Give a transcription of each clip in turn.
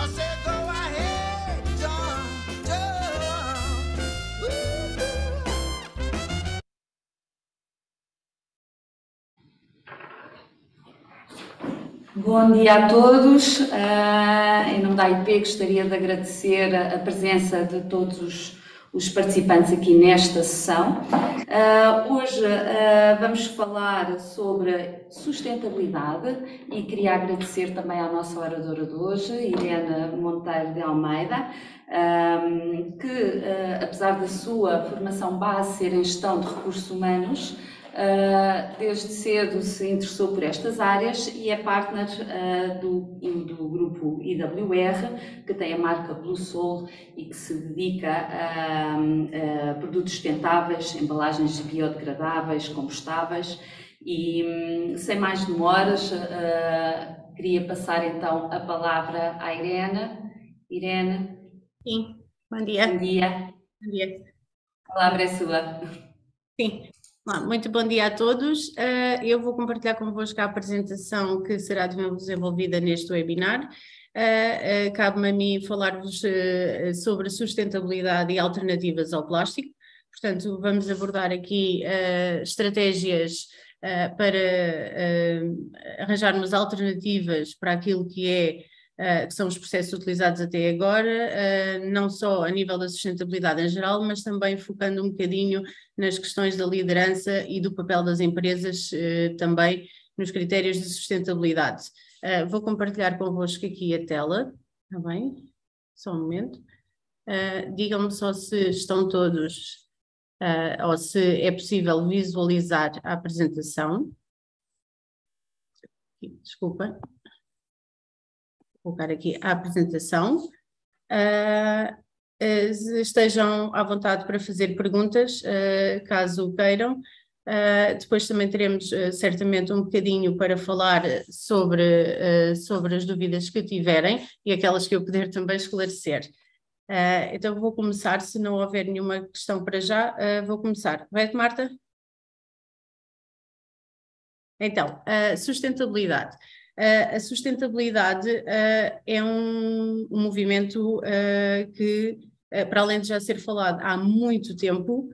I said, go ahead, John, Bom dia a todos. Em nome da AIP, gostaria de agradecer a presença de todos os participantes aqui nesta sessão. Hoje vamos falar sobre sustentabilidade e queria agradecer também à nossa oradora de hoje, Irene Monteiro de Almeida, que apesar da sua formação base ser em gestão de recursos humanos, desde cedo se interessou por estas áreas e é partner do grupo IWR, que tem a marca Blue Soul e que se dedica a produtos sustentáveis, embalagens biodegradáveis, compostáveis. E sem mais demoras, queria passar então a palavra à Irene. Irene. Sim, bom dia. Bom dia. Bom dia. A palavra é sua. Sim. Muito bom dia a todos. Eu vou compartilhar convosco a apresentação que será desenvolvida neste webinar. Cabe-me a mim falar-vos sobre sustentabilidade e alternativas ao plástico. Portanto, vamos abordar aqui estratégias para arranjarmos alternativas para aquilo que são os processos utilizados até agora, não só a nível da sustentabilidade em geral, mas também focando um bocadinho nas questões da liderança e do papel das empresas também nos critérios de sustentabilidade. Vou compartilhar convosco aqui a tela, está bem? Só um momento. Digam-me só se estão todos, ou se é possível visualizar a apresentação. Desculpa. Vou colocar aqui a apresentação. Estejam à vontade para fazer perguntas, caso queiram. Depois também teremos certamente um bocadinho para falar sobre as dúvidas que tiverem e aquelas que eu puder também esclarecer. Então vou começar, se não houver nenhuma questão para já, vou começar. Correto, Marta? Então, sustentabilidade. A sustentabilidade é um movimento que, para além de já ser falado há muito tempo,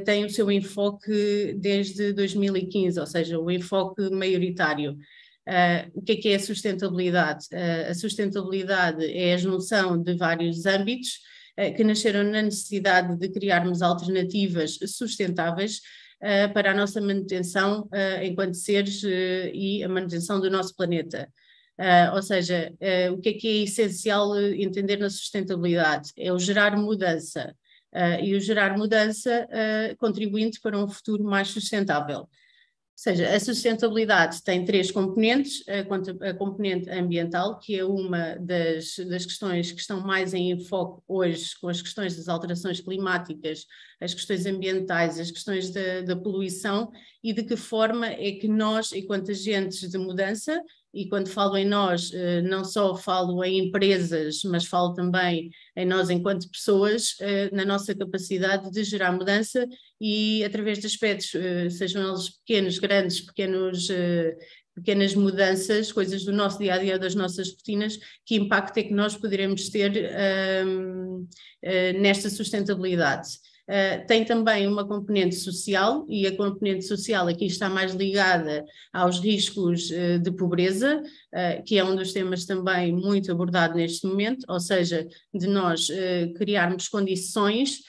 tem o seu enfoque desde 2015, ou seja, o enfoque maioritário. O que é a sustentabilidade? A sustentabilidade é a junção de vários âmbitos que nasceram na necessidade de criarmos alternativas sustentáveis para a nossa manutenção enquanto seres e a manutenção do nosso planeta. Ou seja, o que é essencial entender na sustentabilidade? É o gerar mudança, e o gerar mudança contribuindo para um futuro mais sustentável. Ou seja, a sustentabilidade tem três componentes: a componente ambiental, que é uma das questões que estão mais em enfoque hoje, com as questões das alterações climáticas, as questões ambientais, as questões da poluição, e de que forma é que nós, enquanto agentes de mudança, e quando falo em nós, não só falo em empresas, mas falo também em nós enquanto pessoas, na nossa capacidade de gerar mudança e através de aspectos, sejam eles pequenos, grandes, pequenas mudanças, coisas do nosso dia-a-dia ou das nossas rotinas, que impacto é que nós poderemos ter nesta sustentabilidade. Tem também uma componente social, e a componente social aqui está mais ligada aos riscos de pobreza, que é um dos temas também muito abordado neste momento, ou seja, de nós criarmos condições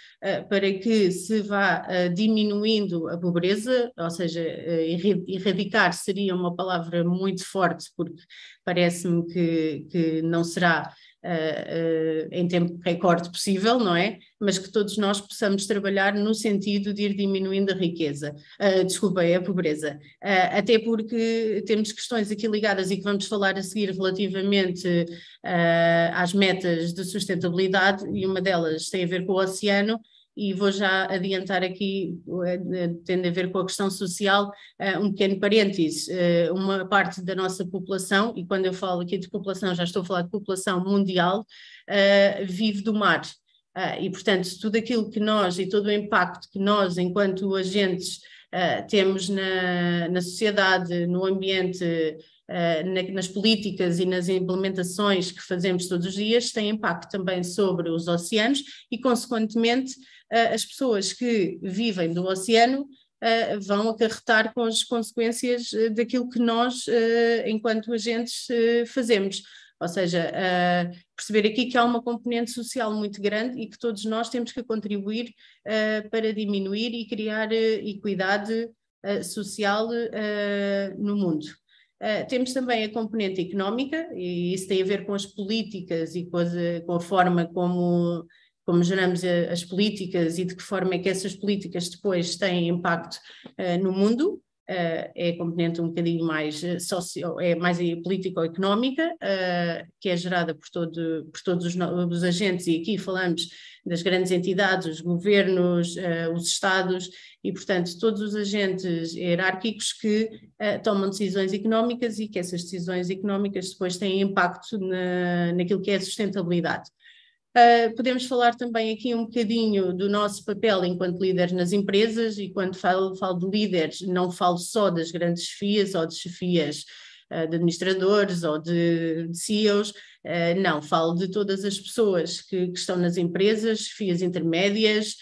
para que se vá diminuindo a pobreza, ou seja, erradicar seria uma palavra muito forte, porque parece-me que não será em tempo recorde possível, não é? Mas que todos nós possamos trabalhar no sentido de ir diminuindo a riqueza, a pobreza. Até porque temos questões aqui ligadas e que vamos falar a seguir relativamente às metas de sustentabilidade, e uma delas tem a ver com o oceano. E vou já adiantar aqui, tendo a ver com a questão social, um pequeno parêntese. Uma parte da nossa população, e quando eu falo aqui de população, já estou a falar de população mundial, vive do mar. E, portanto, tudo aquilo que nós, e todo o impacto que nós, enquanto agentes, temos na sociedade, no ambiente, nas políticas e nas implementações que fazemos todos os dias, tem impacto também sobre os oceanos e, consequentemente, as pessoas que vivem do oceano vão acarretar com as consequências daquilo que nós, enquanto agentes, fazemos. Ou seja, perceber aqui que há uma componente social muito grande e que todos nós temos que contribuir para diminuir e criar equidade social no mundo. Temos também a componente económica, e isso tem a ver com as políticas e com a forma como geramos as políticas e de que forma é que essas políticas depois têm impacto no mundo. É a componente um bocadinho mais mais político-económica, que é gerada por todos os agentes, e aqui falamos das grandes entidades, os governos, os Estados, e portanto todos os agentes hierárquicos que tomam decisões económicas e que essas decisões económicas depois têm impacto naquilo que é a sustentabilidade. Podemos falar também aqui um bocadinho do nosso papel enquanto líderes nas empresas, e quando falo de líderes não falo só das grandes chefias ou de chefias de administradores ou de CEOs, não, falo de todas as pessoas que estão nas empresas, chefias intermédias,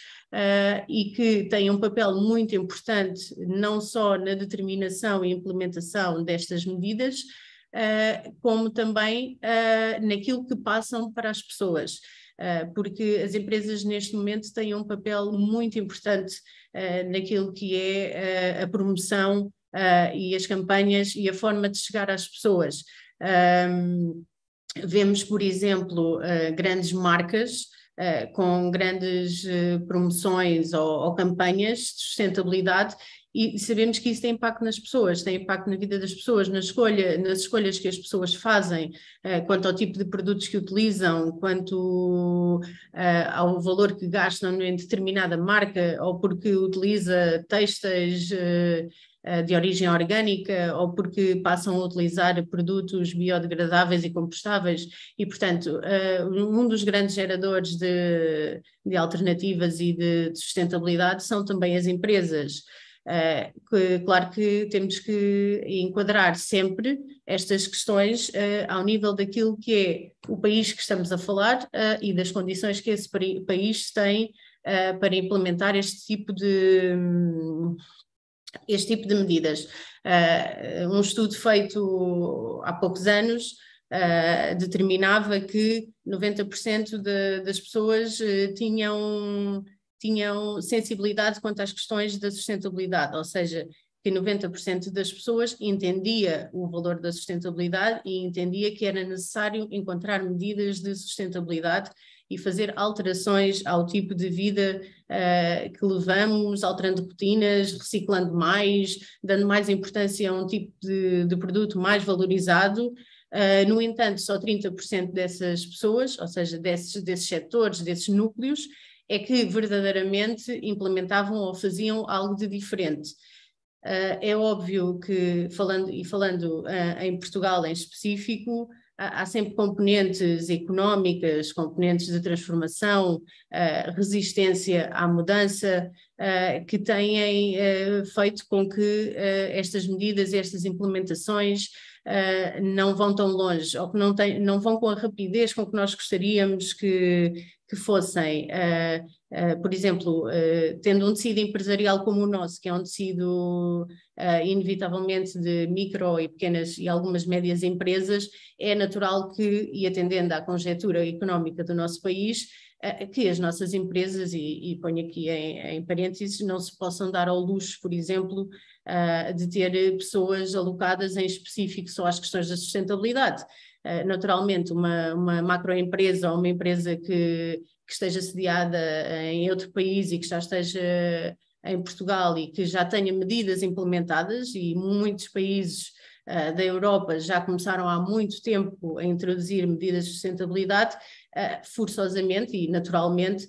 e que têm um papel muito importante não só na determinação e implementação destas medidas, como também naquilo que passam para as pessoas. Porque as empresas neste momento têm um papel muito importante naquilo que é a promoção e as campanhas e a forma de chegar às pessoas. Vemos, por exemplo, grandes marcas com grandes promoções ou campanhas de sustentabilidade, e sabemos que isso tem impacto nas pessoas, tem impacto na vida das pessoas, nas escolhas que as pessoas fazem, quanto ao tipo de produtos que utilizam, quanto ao valor que gastam em determinada marca, ou porque utiliza têxteis de origem orgânica, ou porque passam a utilizar produtos biodegradáveis e compostáveis, e portanto um dos grandes geradores de alternativas e de sustentabilidade são também as empresas. Claro que temos que enquadrar sempre estas questões ao nível daquilo que é o país que estamos a falar e das condições que esse país tem para implementar este tipo de medidas. Um estudo feito há poucos anos determinava que 90% das pessoas tinham sensibilidade quanto às questões da sustentabilidade, ou seja, que 90% das pessoas entendia o valor da sustentabilidade e entendia que era necessário encontrar medidas de sustentabilidade e fazer alterações ao tipo de vida que levamos, alterando rotinas, reciclando mais, dando mais importância a um tipo de produto mais valorizado. No entanto, só 30% dessas pessoas, ou seja, desses setores, desses núcleos, é que verdadeiramente implementavam ou faziam algo de diferente. É óbvio que, falando em Portugal em específico, há sempre componentes económicas, componentes de transformação, resistência à mudança, que têm feito com que estas medidas, estas implementações não vão tão longe, ou que não vão com a rapidez com que nós gostaríamos que fossem. Por exemplo, tendo um tecido empresarial como o nosso, que é um tecido inevitavelmente de micro e pequenas e algumas médias empresas, é natural que, e atendendo à conjetura económica do nosso país, que as nossas empresas, e ponho aqui em parênteses, não se possam dar ao luxo, por exemplo, de ter pessoas alocadas em específico só às questões da sustentabilidade. Naturalmente, uma macroempresa ou uma empresa que esteja sediada em outro país e que já esteja em Portugal e que já tenha medidas implementadas, e muitos países da Europa já começaram há muito tempo a introduzir medidas de sustentabilidade, forçosamente e naturalmente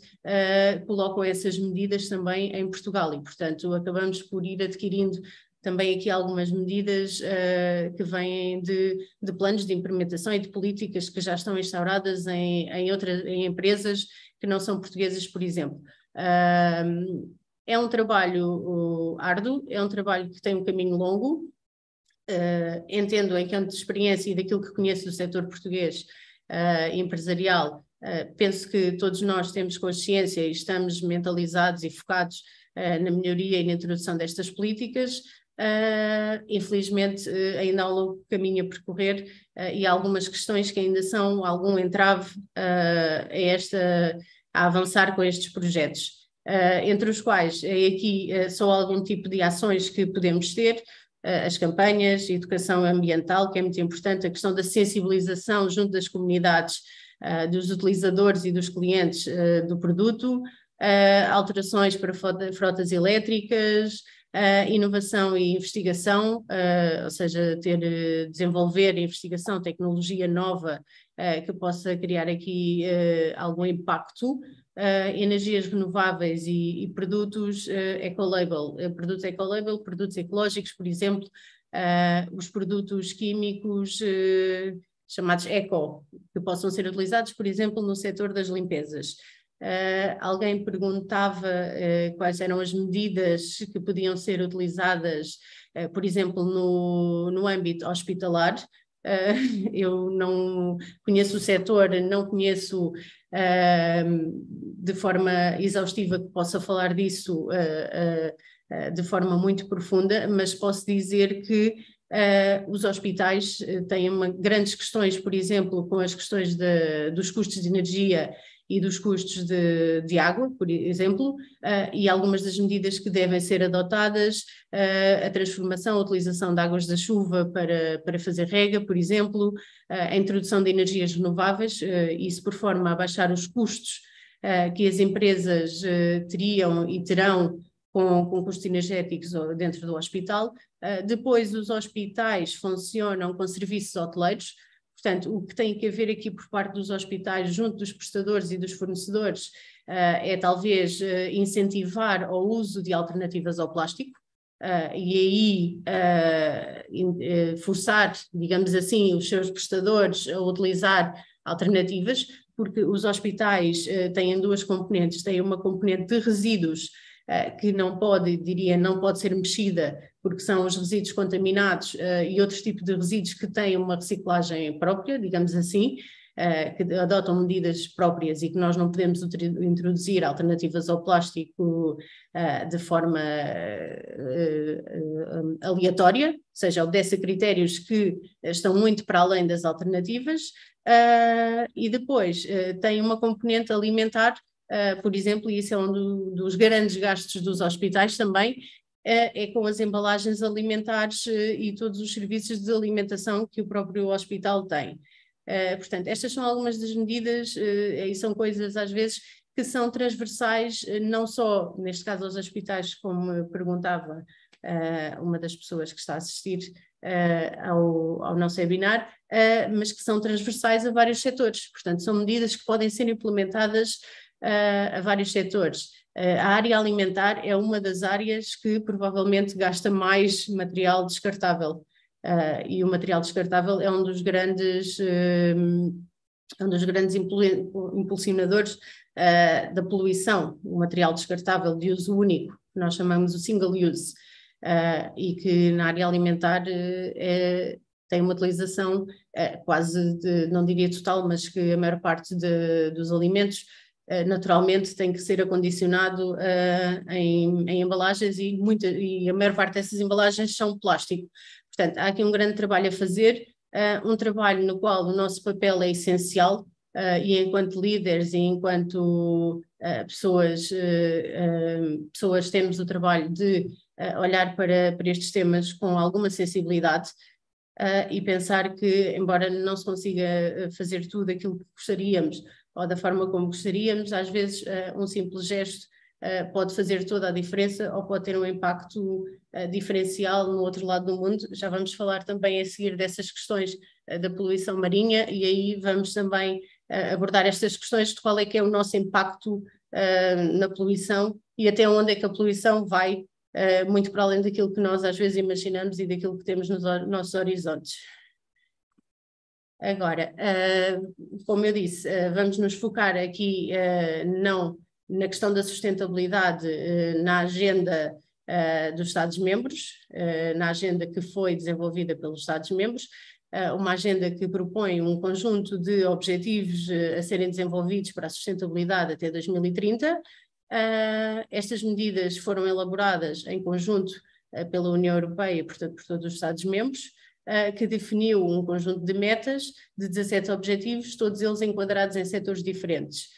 colocam essas medidas também em Portugal, e portanto acabamos por ir adquirindo também aqui algumas medidas que vêm de planos de implementação e de políticas que já estão instauradas em empresas que não são portuguesas, por exemplo. É um trabalho árduo, é um trabalho que tem um caminho longo, entendo, enquanto experiência e daquilo que conheço do setor português empresarial, penso que todos nós temos consciência e estamos mentalizados e focados na melhoria e na introdução destas políticas. Infelizmente, ainda há um longo caminho a percorrer e há algumas questões que ainda são algum entrave a avançar com estes projetos, entre os quais aqui só algum tipo de ações que podemos ter, as campanhas, educação ambiental, que é muito importante, a questão da sensibilização junto das comunidades, dos utilizadores e dos clientes do produto, alterações para frotas elétricas, inovação e investigação, ou seja, desenvolver investigação, tecnologia nova que possa criar aqui algum impacto, energias renováveis e produtos ecolabel, produtos ecológicos, por exemplo, os produtos químicos chamados eco, que possam ser utilizados, por exemplo, no setor das limpezas. Alguém perguntava quais eram as medidas que podiam ser utilizadas, por exemplo, no âmbito hospitalar. Eu não conheço o setor, não conheço de forma exaustiva que possa falar disso de forma muito profunda, mas posso dizer que os hospitais têm grandes questões, por exemplo, com as questões dos custos de energia e dos custos de água, por exemplo, e algumas das medidas que devem ser adotadas, a transformação, a utilização de águas da chuva para fazer rega, por exemplo, a introdução de energias renováveis, isso por forma a baixar os custos que as empresas teriam e terão com custos energéticos dentro do hospital. Depois os hospitais funcionam com serviços hoteleiros. Portanto, o que tem que haver aqui por parte dos hospitais, junto dos prestadores e dos fornecedores, é talvez incentivar o uso de alternativas ao plástico e aí forçar, digamos assim, os seus prestadores a utilizar alternativas, porque os hospitais têm duas componentes, têm uma componente de resíduos que não pode ser mexida, porque são os resíduos contaminados e outros tipos de resíduos que têm uma reciclagem própria, digamos assim, que adotam medidas próprias e que nós não podemos introduzir alternativas ao plástico de forma aleatória, ou seja, obedece a critérios que estão muito para além das alternativas, e depois tem uma componente alimentar. Por exemplo, e isso é um dos grandes gastos dos hospitais também, é com as embalagens alimentares e todos os serviços de alimentação que o próprio hospital tem. Portanto, estas são algumas das medidas e são coisas às vezes que são transversais, não só, neste caso, aos hospitais, como perguntava uma das pessoas que está a assistir ao nosso webinar, mas que são transversais a vários setores. Portanto, são medidas que podem ser implementadas a vários setores. A área alimentar é uma das áreas que provavelmente gasta mais material descartável, e o material descartável é um dos grandes impulsionadores da poluição, o material descartável de uso único, que nós chamamos o single use, e que na área alimentar tem uma utilização quase, não diria total, mas que a maior parte dos alimentos naturalmente tem que ser acondicionado em embalagens e a maior parte dessas embalagens são plástico. Portanto, há aqui um grande trabalho a fazer, um trabalho no qual o nosso papel é essencial, e enquanto líderes e enquanto pessoas temos o trabalho de olhar para estes temas com alguma sensibilidade, e pensar que, embora não se consiga fazer tudo aquilo que gostaríamos ou da forma como gostaríamos, às vezes um simples gesto pode fazer toda a diferença ou pode ter um impacto diferencial no outro lado do mundo. Já vamos falar também a seguir dessas questões da poluição marinha e aí vamos também abordar estas questões de qual é que é o nosso impacto na poluição e até onde é que a poluição vai, muito para além daquilo que nós às vezes imaginamos e daquilo que temos nos nossos horizontes. Agora, como eu disse, vamos nos focar aqui não na questão da sustentabilidade, na agenda dos Estados-membros, na agenda que foi desenvolvida pelos Estados-membros, uma agenda que propõe um conjunto de objetivos a serem desenvolvidos para a sustentabilidade até 2030. Estas medidas foram elaboradas em conjunto pela União Europeia, portanto, por todos os Estados-membros, que definiu um conjunto de metas de 17 objetivos, todos eles enquadrados em setores diferentes.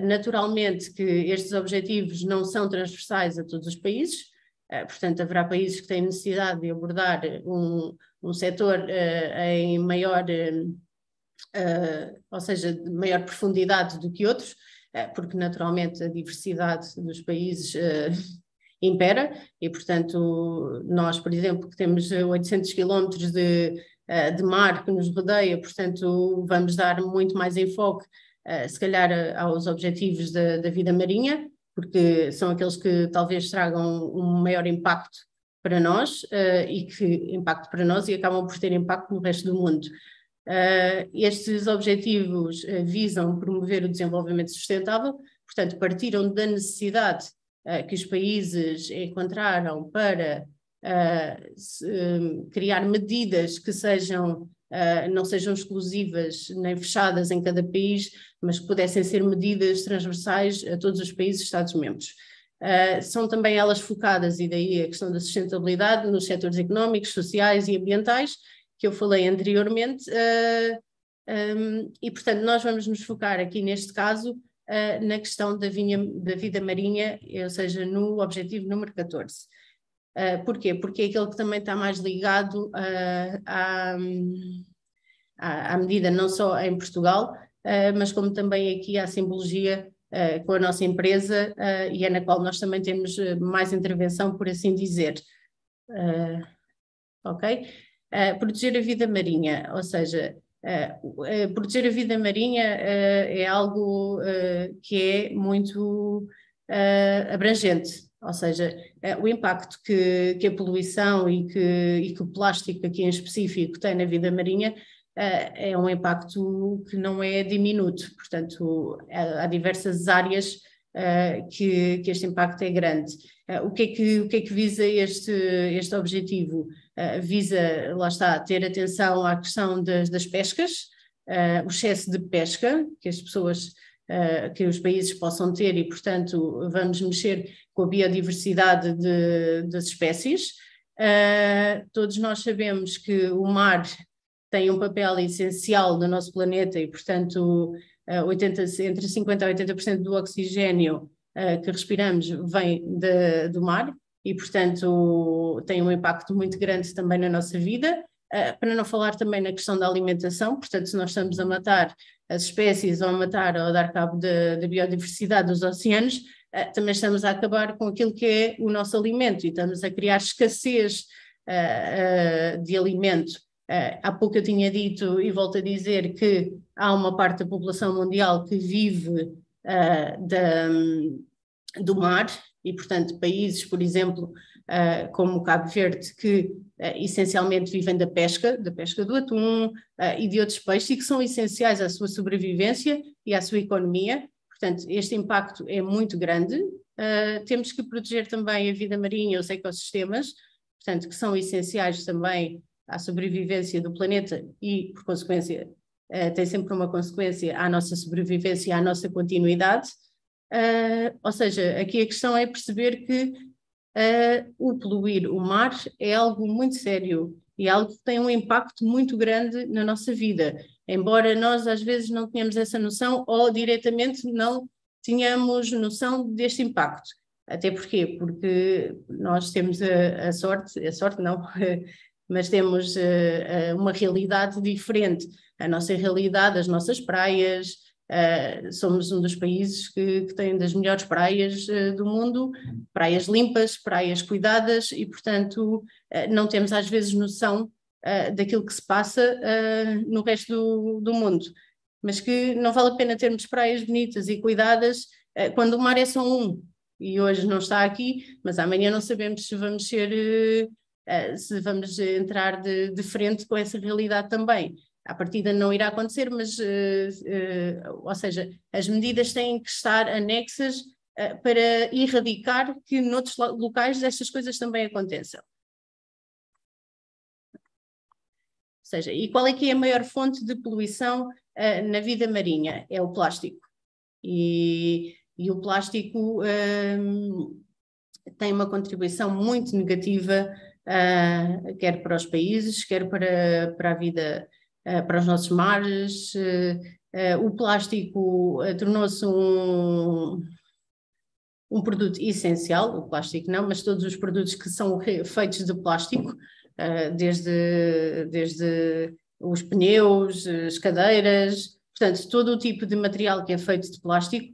Naturalmente que estes objetivos não são transversais a todos os países, portanto, haverá países que têm necessidade de abordar um setor em maior, ou seja, de maior profundidade do que outros, porque naturalmente a diversidade dos países impera e, portanto, nós, por exemplo, que temos 800 quilómetros de mar que nos rodeia, portanto, vamos dar muito mais enfoque, se calhar, aos objetivos da vida marinha, porque são aqueles que talvez tragam um maior impacto para nós e acabam por ter impacto no resto do mundo. Estes objetivos visam promover o desenvolvimento sustentável, portanto, partiram da necessidade que os países encontraram para criar medidas que não sejam exclusivas nem fechadas em cada país, mas que pudessem ser medidas transversais a todos os países Estados-membros. São também elas focadas, e daí a questão da sustentabilidade, nos setores económicos, sociais e ambientais, que eu falei anteriormente, e portanto nós vamos nos focar aqui neste caso na questão da vida marinha, ou seja, no objetivo número 14. Porquê? Porque é aquele que também está mais ligado à medida, não só em Portugal, mas como também aqui à simbologia com a nossa empresa, e é na qual nós também temos mais intervenção, por assim dizer. Ok? Proteger a vida marinha, ou seja, proteger a vida marinha é algo que é muito abrangente, ou seja, o impacto que a poluição e que o plástico aqui em específico tem na vida marinha é um impacto que não é diminuto, portanto há diversas áreas que este impacto é grande. O que é que visa este objetivo? Visa, lá está, ter atenção à questão das pescas, o excesso de pesca que as pessoas, que os países possam ter e, portanto, vamos mexer com a biodiversidade das espécies. Todos nós sabemos que o mar tem um papel essencial no nosso planeta e, portanto, entre 50% a 80% do oxigênio que respiramos vem do mar e, portanto, tem um impacto muito grande também na nossa vida. Para não falar também na questão da alimentação, portanto, se nós estamos a matar as espécies ou a dar cabo da biodiversidade dos oceanos, também estamos a acabar com aquilo que é o nosso alimento e estamos a criar escassez de alimento. Há pouco eu tinha dito e volto a dizer que há uma parte da população mundial que vive do mar e, portanto, países, por exemplo, como o Cabo Verde, que essencialmente vivem da pesca do atum e de outros peixes e que são essenciais à sua sobrevivência e à sua economia. Portanto, este impacto é muito grande. Temos que proteger também a vida marinha, os ecossistemas, portanto, que são essenciais também à sobrevivência do planeta e, por consequência, tem sempre uma consequência à nossa sobrevivência e à nossa continuidade. Ou seja, aqui a questão é perceber que o poluir o mar é algo muito sério e algo que tem um impacto muito grande na nossa vida, embora nós às vezes não tenhamos essa noção ou diretamente não tenhamos noção deste impacto. Até porquê? Porque nós temos a sorte não, mas temos uma realidade diferente. A nossa realidade, as nossas praias, somos um dos países que tem das melhores praias do mundo, praias limpas, praias cuidadas e, portanto, não temos às vezes noção daquilo que se passa no resto do mundo. Mas que não vale a pena termos praias bonitas e cuidadas quando o mar é só um. E hoje não está aqui, mas amanhã não sabemos se vamos se vamos entrar de frente com essa realidade também. À partida não irá acontecer, mas, ou seja, as medidas têm que estar anexas para erradicar que noutros locais estas coisas também aconteçam. Ou seja, e qual é que é a maior fonte de poluição na vida marinha? É o plástico. E o plástico tem uma contribuição muito negativa, quer para os países, quer para a vida, para os nossos mares. O plástico tornou-se um produto essencial, o plástico não, mas todos os produtos que são feitos de plástico, desde os pneus, as cadeiras, portanto, todo o tipo de material que é feito de plástico,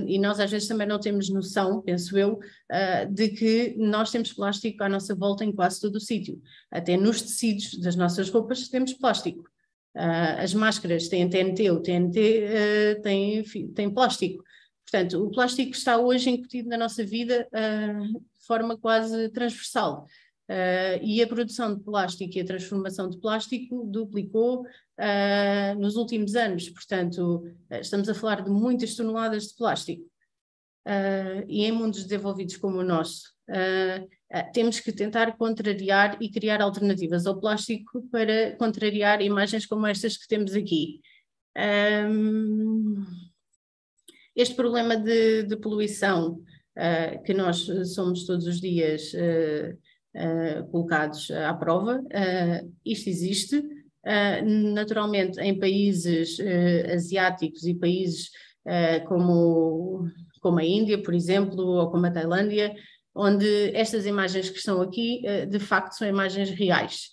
e nós às vezes também não temos noção, penso eu, de que nós temos plástico à nossa volta em quase todo o sítio. Até nos tecidos das nossas roupas temos plástico. As máscaras têm TNT, o TNT tem plástico. Portanto, o plástico está hoje incutido na nossa vida de forma quase transversal. E a produção de plástico e a transformação de plástico duplicou nos últimos anos. Portanto, estamos a falar de muitas toneladas de plástico. E em mundos desenvolvidos como o nosso, temos que tentar contrariar e criar alternativas ao plástico para contrariar imagens como estas que temos aqui. Este problema de poluição que nós somos todos os dias colocados à prova, isto existe. Naturalmente, em países asiáticos e países como a Índia, por exemplo, ou como a Tailândia, onde estas imagens que estão aqui, de facto, são imagens reais.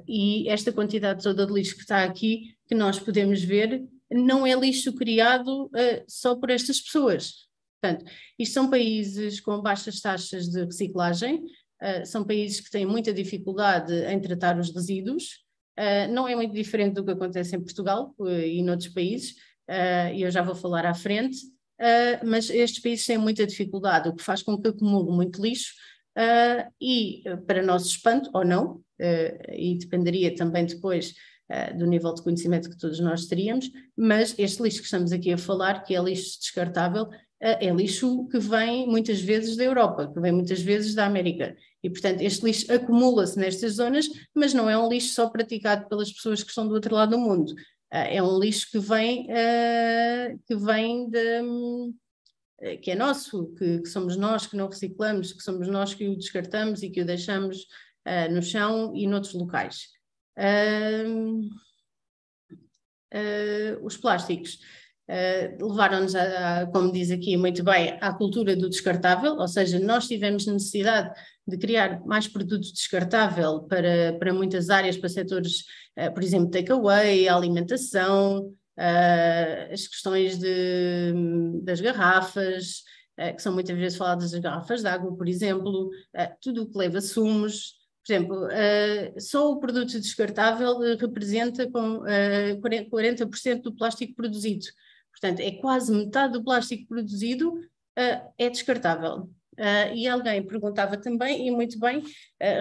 E esta quantidade toda de lixo que está aqui, que nós podemos ver, não é lixo criado só por estas pessoas. Portanto, isto são países com baixas taxas de reciclagem, são países que têm muita dificuldade em tratar os resíduos, não é muito diferente do que acontece em Portugal e noutros países, e eu já vou falar à frente, mas estes países têm muita dificuldade, o que faz com que acumule muito lixo, e para nosso espanto, ou não, e dependeria também depois do nível de conhecimento que todos nós teríamos, mas este lixo que estamos aqui a falar, que é lixo descartável, é lixo que vem muitas vezes da Europa, que vem muitas vezes da América, e portanto este lixo acumula-se nestas zonas, mas não é um lixo só praticado pelas pessoas que estão do outro lado do mundo, é um lixo que vem que é nosso, que somos nós que não reciclamos, que somos nós que o descartamos e que o deixamos no chão e noutros locais. Os plásticos levaram-nos, como diz aqui muito bem, à cultura do descartável, ou seja, nós tivemos necessidade de criar mais produto descartável para muitas áreas, para setores, por exemplo, takeaway, alimentação, as questões das garrafas, que são muitas vezes faladas das garrafas de água, por exemplo, tudo o que leva sumos. Por exemplo, só o produto descartável representa 40% do plástico produzido. Portanto, é quase metade do plástico produzido é descartável. E alguém perguntava também, e muito bem,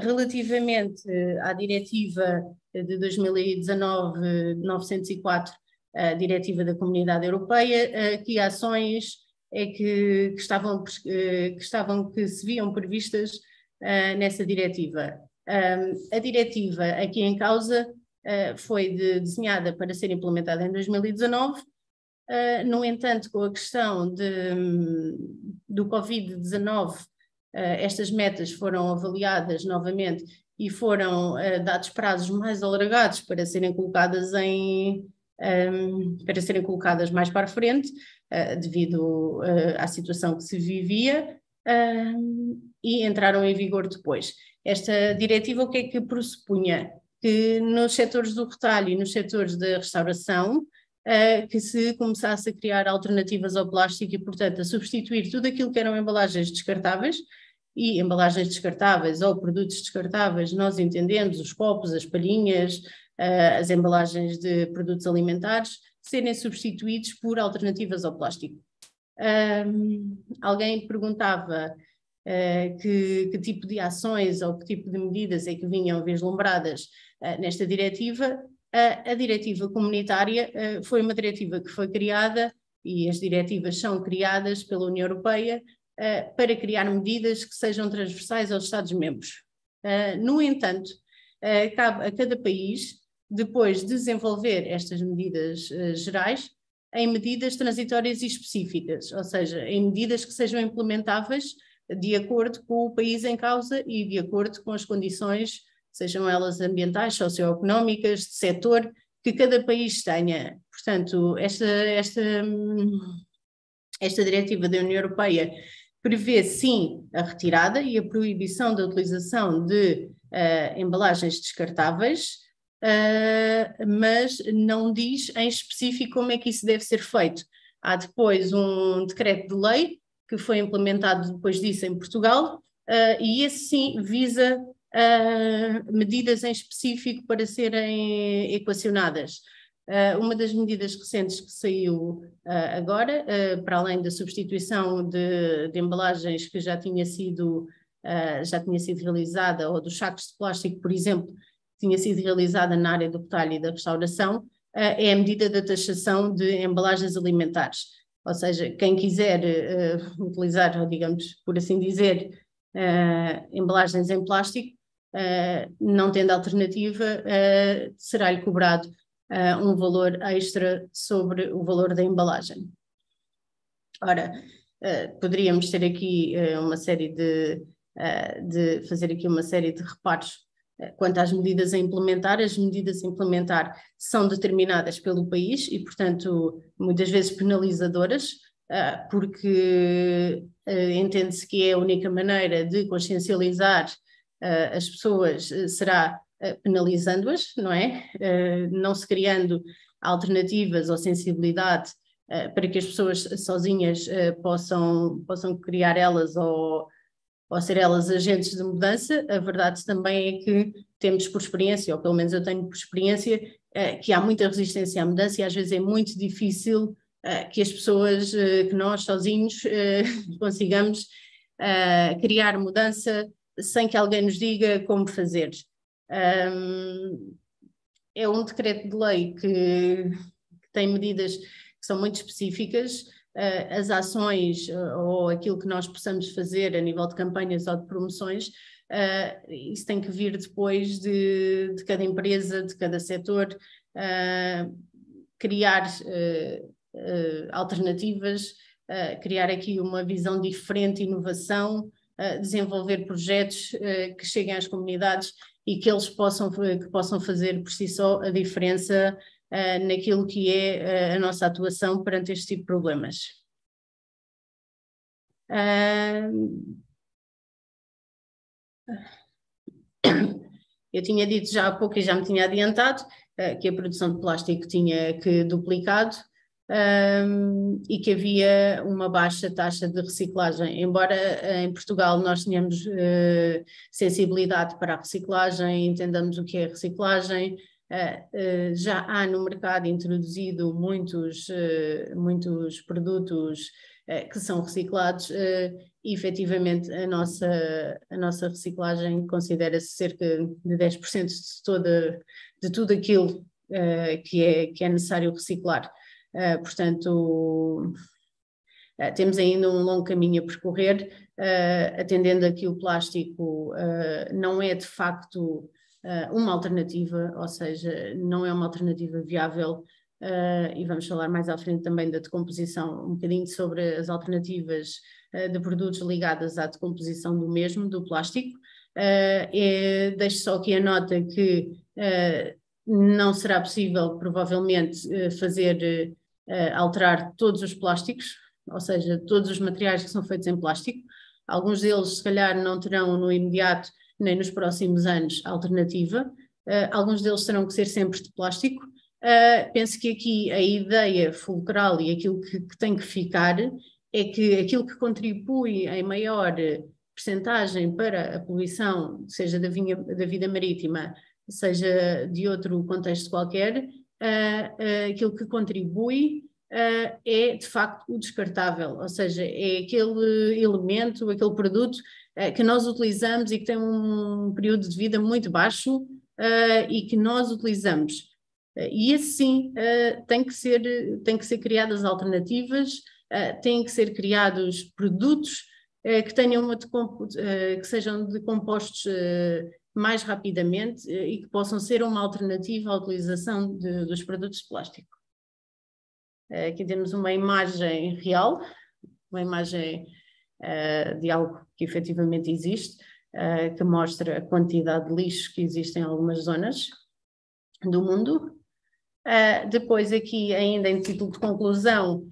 relativamente à diretiva de 2019-904, a diretiva da Comunidade Europeia, que ações é que se viam previstas nessa diretiva. A diretiva aqui em causa foi desenhada para ser implementada em 2019, no entanto, com a questão do Covid-19, estas metas foram avaliadas novamente e foram dados prazos mais alargados para serem colocadas mais para a frente, devido à situação que se vivia, e entraram em vigor depois. Esta diretiva o que é que pressupunha? Que nos setores do retalho e nos setores da restauração, que se começasse a criar alternativas ao plástico e, portanto, a substituir tudo aquilo que eram embalagens descartáveis, e embalagens descartáveis ou produtos descartáveis, nós entendemos os copos, as palhinhas, as embalagens de produtos alimentares, serem substituídos por alternativas ao plástico. Alguém perguntava que tipo de ações ou que tipo de medidas é que vinham vislumbradas nesta diretiva. A diretiva comunitária foi uma diretiva que foi criada e as diretivas são criadas pela União Europeia para criar medidas que sejam transversais aos Estados-membros. No entanto, cabe a cada país depois desenvolver estas medidas gerais em medidas transitórias e específicas, ou seja, em medidas que sejam implementáveis de acordo com o país em causa e de acordo com as condições, sejam elas ambientais, socioeconómicas, de setor, que cada país tenha. Portanto, esta diretiva da União Europeia prevê, sim, a retirada e a proibição da utilização de embalagens descartáveis, mas não diz em específico como é que isso deve ser feito. Há depois um decreto de lei que foi implementado depois disso em Portugal, e esse sim visa medidas em específico para serem equacionadas. Uma das medidas recentes que saiu agora, para além da substituição de embalagens que já tinha sido realizada, ou dos sacos de plástico, por exemplo, tinha sido realizada na área do retalho e da restauração, é a medida da taxação de embalagens alimentares. Ou seja, quem quiser utilizar, digamos, por assim dizer, embalagens em plástico, não tendo alternativa, será-lhe cobrado um valor extra sobre o valor da embalagem. Ora, poderíamos ter aqui uma série de fazer aqui uma série de reparos quanto às medidas a implementar. As medidas a implementar são determinadas pelo país e, portanto, muitas vezes penalizadoras, porque entende-se que é a única maneira de consciencializar as pessoas será penalizando-as, não é? Não se criando alternativas ou sensibilidade para que as pessoas sozinhas possam criar elas ou ser elas agentes de mudança. A verdade também é que temos por experiência, ou pelo menos eu tenho por experiência, que há muita resistência à mudança e às vezes é muito difícil que as pessoas, que nós sozinhos consigamos criar mudança sem que alguém nos diga como fazer. É um decreto de lei que tem medidas que são muito específicas. As ações ou aquilo que nós possamos fazer a nível de campanhas ou de promoções, isso tem que vir depois de cada empresa, de cada setor, criar alternativas, criar aqui uma visão diferente, inovação, desenvolver projetos que cheguem às comunidades e que eles possam fazer por si só a diferença naquilo que é a nossa atuação perante este tipo de problemas. Eu tinha dito já há pouco e já me tinha adiantado que a produção de plástico tinha que duplicado e que havia uma baixa taxa de reciclagem. Embora em Portugal nós tenhamos sensibilidade para a reciclagem, entendamos o que é reciclagem, já há no mercado introduzido muitos produtos que são reciclados e efetivamente a nossa reciclagem considera-se cerca de 10% de tudo aquilo que é necessário reciclar. Portanto, temos ainda um longo caminho a percorrer, atendendo a que o plástico não é de facto uma alternativa, ou seja, não é uma alternativa viável, e vamos falar mais à frente também da decomposição, um bocadinho sobre as alternativas de produtos ligadas à decomposição do mesmo, do plástico. Deixo só aqui a nota que não será possível, provavelmente, alterar todos os plásticos, ou seja, todos os materiais que são feitos em plástico. Alguns deles, se calhar, não terão no imediato nem nos próximos anos alternativa. Alguns deles terão que ser sempre de plástico. Penso que aqui a ideia fulcral e aquilo que tem que ficar é que aquilo que contribui em maior percentagem para a poluição, seja da vida marítima, seja de outro contexto qualquer, aquilo que contribui é de facto o descartável, ou seja, é aquele elemento, aquele produto que nós utilizamos e que tem um período de vida muito baixo e que nós utilizamos E assim tem que ser criadas alternativas, têm que ser criados produtos que tenham que sejam decompostos mais rapidamente e que possam ser uma alternativa à utilização dos produtos de plástico. Aqui temos uma imagem real, uma imagem de algo que efetivamente existe, que mostra a quantidade de lixo que existe em algumas zonas do mundo. Depois aqui, ainda em título de conclusão,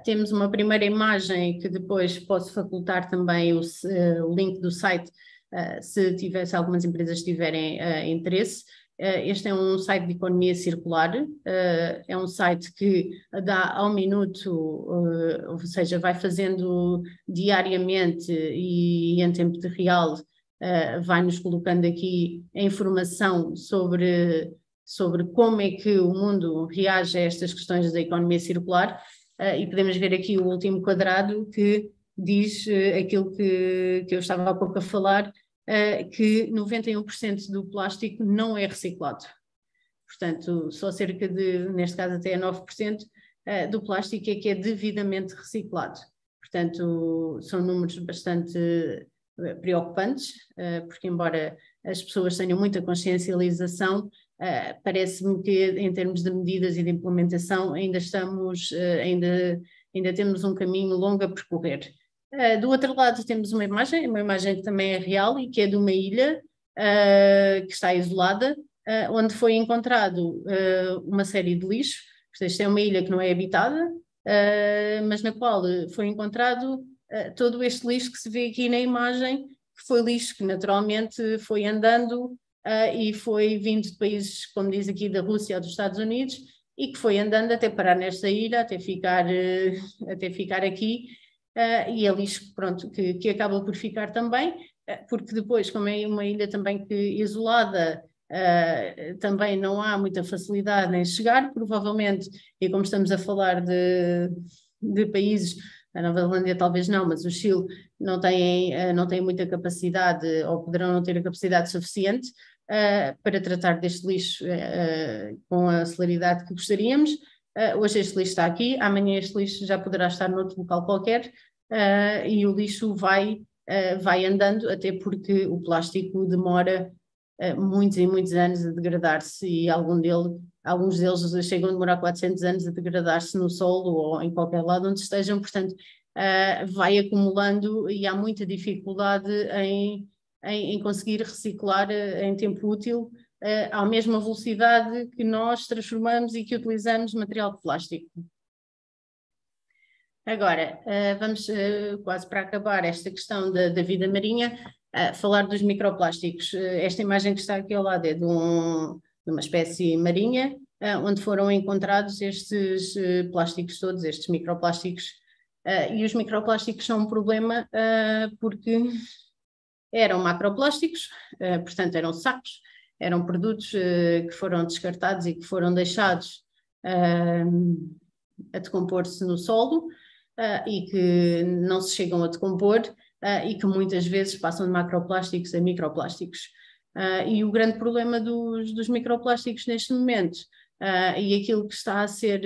temos uma primeira imagem que depois posso facultar também o link do site, se algumas empresas tiverem interesse. Este é um site de economia circular, é um site que dá ao minuto, ou seja, vai fazendo diariamente e em tempo de real, vai-nos colocando aqui a informação sobre como é que o mundo reage a estas questões da economia circular, e podemos ver aqui o último quadrado que diz aquilo que eu estava há pouco a falar, que 91% do plástico não é reciclado. Portanto, só cerca de, neste caso até 9%, do plástico é que é devidamente reciclado. Portanto, são números bastante preocupantes, porque embora as pessoas tenham muita consciencialização, parece-me que em termos de medidas e de implementação ainda temos um caminho longo a percorrer. Do outro lado temos uma imagem que também é real e que é de uma ilha que está isolada, onde foi encontrado uma série de lixo. Esta é uma ilha que não é habitada, mas na qual foi encontrado todo este lixo que se vê aqui na imagem, que foi lixo que naturalmente foi andando e foi vindo de países, como diz aqui, da Rússia ou dos Estados Unidos, e que foi andando até parar nesta ilha, até ficar aqui, e é lixo, pronto, que acaba por ficar também, porque depois, como é uma ilha também que isolada, também não há muita facilidade em chegar, provavelmente, e como estamos a falar de países, a Nova Zelândia talvez não, mas o Chile não tem muita capacidade, ou poderão não ter a capacidade suficiente para tratar deste lixo com a celeridade que gostaríamos. Hoje este lixo está aqui, amanhã este lixo já poderá estar noutro local qualquer, e o lixo vai andando, até porque o plástico demora muitos e muitos anos a degradar-se, e alguns deles chegam a demorar 400 anos a degradar-se no solo ou em qualquer lado onde estejam. Portanto, vai acumulando e há muita dificuldade em conseguir reciclar em tempo útil à mesma velocidade que nós transformamos e que utilizamos material de plástico. Agora, vamos quase para acabar esta questão da vida marinha, falar dos microplásticos. Esta imagem que está aqui ao lado é de uma espécie marinha, onde foram encontrados estes plásticos todos, estes microplásticos, e os microplásticos são um problema porque eram macroplásticos, portanto eram sacos, eram produtos que foram descartados e que foram deixados a decompor-se no solo, e que não se chegam a decompor, e que muitas vezes passam de macroplásticos a microplásticos. E o grande problema dos microplásticos neste momento, e aquilo que está a ser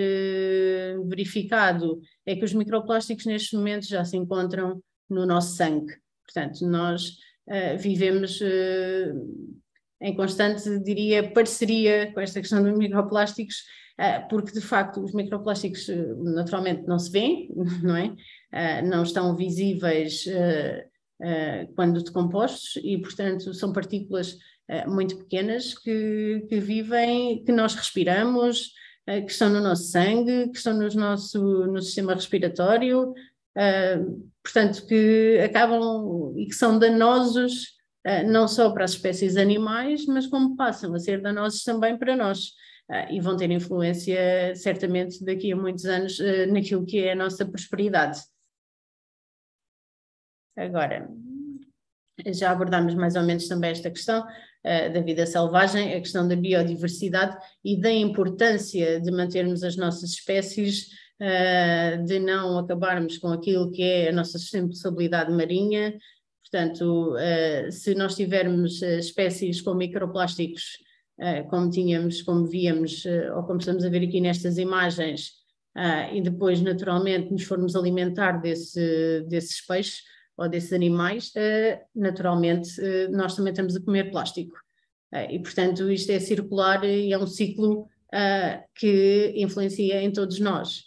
verificado, é que os microplásticos neste momento já se encontram no nosso sangue. Portanto, nós vivemos em constante, diria, parceria com esta questão dos microplásticos, porque de facto os microplásticos naturalmente não se vêem, não é? Não estão visíveis quando decompostos, e portanto são partículas muito pequenas que vivem, que nós respiramos, que estão no nosso sangue, que estão no sistema respiratório, portanto que acabam e que são danosos não só para as espécies animais, mas como passam a ser danosos também para nós. E vão ter influência, certamente, daqui a muitos anos, naquilo que é a nossa prosperidade. Agora, já abordámos mais ou menos também esta questão da vida selvagem, a questão da biodiversidade e da importância de mantermos as nossas espécies, de não acabarmos com aquilo que é a nossa sustentabilidade marinha. Portanto, se nós tivermos espécies com microplásticos como víamos, ou como estamos a ver aqui nestas imagens, e depois, naturalmente, nos formos alimentar desses peixes ou desses animais, naturalmente, nós também estamos a comer plástico. E, portanto, isto é circular e é um ciclo que influencia em todos nós.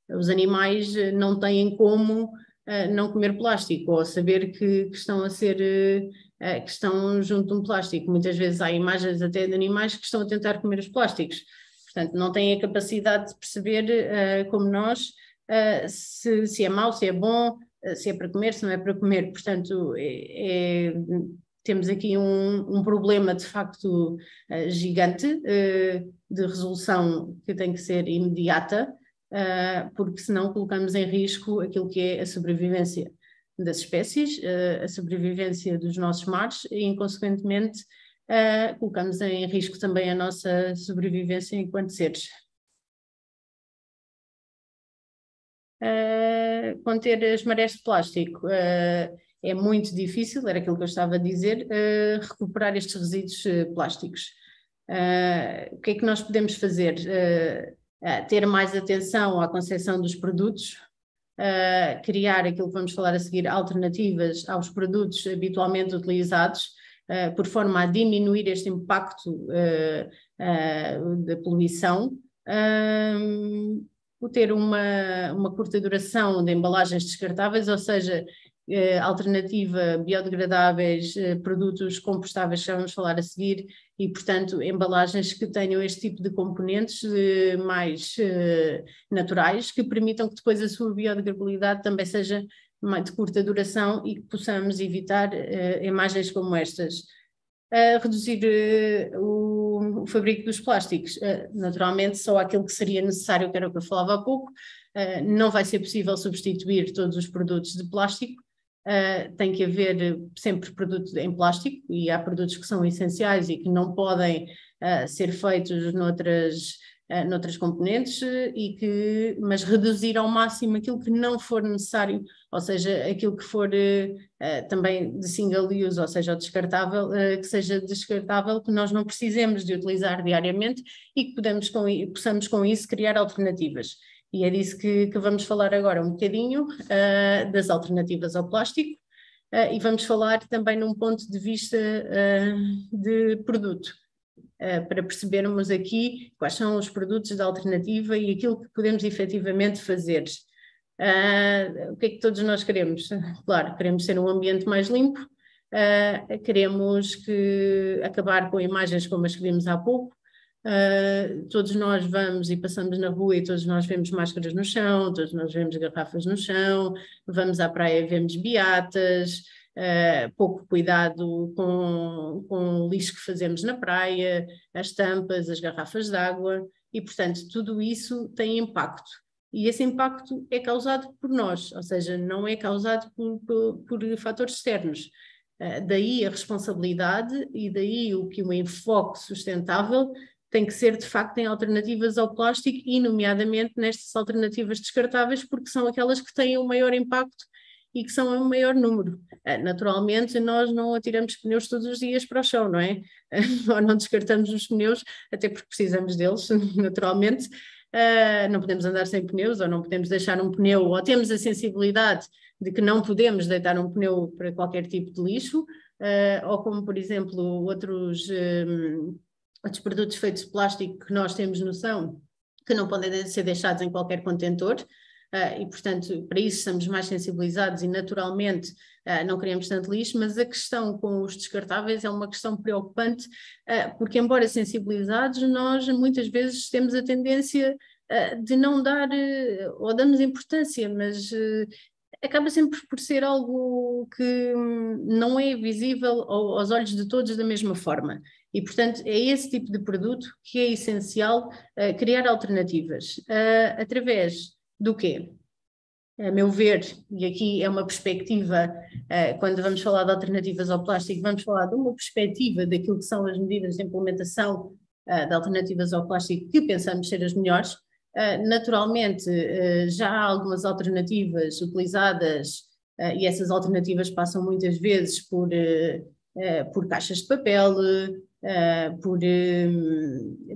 Os animais não têm como não comer plástico ou saber que estão a ser, que estão junto de um plástico. Muitas vezes há imagens até de animais que estão a tentar comer os plásticos. Portanto, não têm a capacidade de perceber, como nós, se é mau, se é bom, se é para comer, se não é para comer. Portanto, temos aqui um problema de facto gigante de resolução que tem que ser imediata, porque senão colocamos em risco aquilo que é a sobrevivência das espécies, a sobrevivência dos nossos mares e, inconsequentemente, colocamos em risco também a nossa sobrevivência enquanto seres. Conter as marés de plástico é muito difícil, era aquilo que eu estava a dizer, recuperar estes resíduos plásticos. O que é que nós podemos fazer? Ter mais atenção à concepção dos produtos, criar aquilo que vamos falar a seguir, alternativas aos produtos habitualmente utilizados, por forma a diminuir este impacto da poluição, ter uma curta duração de embalagens descartáveis, ou seja, alternativa, biodegradáveis, produtos compostáveis, que já vamos falar a seguir, e, portanto, embalagens que tenham este tipo de componentes mais naturais, que permitam que depois a sua biodegradabilidade também seja de curta duração e que possamos evitar imagens como estas. Reduzir o fabrico dos plásticos, naturalmente só aquilo que seria necessário, que era o que eu falava há pouco. Não vai ser possível substituir todos os produtos de plástico, tem que haver sempre produtos em plástico, e há produtos que são essenciais e que não podem ser feitos noutras componentes, mas reduzir ao máximo aquilo que não for necessário, ou seja, aquilo que for também de single use, ou seja, descartável, que seja descartável, que nós não precisemos de utilizar diariamente e que possamos com isso criar alternativas. E é disso que vamos falar agora um bocadinho, das alternativas ao plástico, e vamos falar também num ponto de vista de produto, para percebermos aqui quais são os produtos de alternativa e aquilo que podemos efetivamente fazer. O que é que todos nós queremos? Claro, queremos ter um ambiente mais limpo, queremos acabar com imagens como as que vimos há pouco. Todos nós vamos e passamos na rua e todos nós vemos máscaras no chão, todos nós vemos garrafas no chão, vamos à praia e vemos beatas, pouco cuidado com o lixo que fazemos na praia, as tampas, as garrafas de água, e, portanto, tudo isso tem impacto. E esse impacto é causado por nós, ou seja, não é causado por fatores externos. Daí a responsabilidade e daí o enfoque sustentável tem que ser, de facto, em alternativas ao plástico e, nomeadamente, nestas alternativas descartáveis, porque são aquelas que têm o maior impacto e que são o maior número. Naturalmente, nós não atiramos pneus todos os dias para o chão, não é? Ou não descartamos os pneus, até porque precisamos deles, naturalmente. Não podemos andar sem pneus, ou não podemos deixar um pneu, ou temos a sensibilidade de que não podemos deitar um pneu para qualquer tipo de lixo, ou como, por exemplo, outros produtos feitos de plástico que nós temos noção que não podem ser deixados em qualquer contentor, e, portanto, para isso estamos mais sensibilizados e, naturalmente, não queremos tanto lixo, mas a questão com os descartáveis é uma questão preocupante, porque, embora sensibilizados, nós muitas vezes temos a tendência de não dar, ou damos importância, mas acaba sempre por ser algo que não é visível aos olhos de todos da mesma forma. E, portanto, é esse tipo de produto que é essencial criar alternativas. Através do quê? A meu ver, e aqui é uma perspectiva, quando vamos falar de alternativas ao plástico, vamos falar de uma perspectiva daquilo que são as medidas de implementação de alternativas ao plástico que pensamos ser as melhores. Naturalmente, já há algumas alternativas utilizadas, e essas alternativas passam muitas vezes por por caixas de papel, por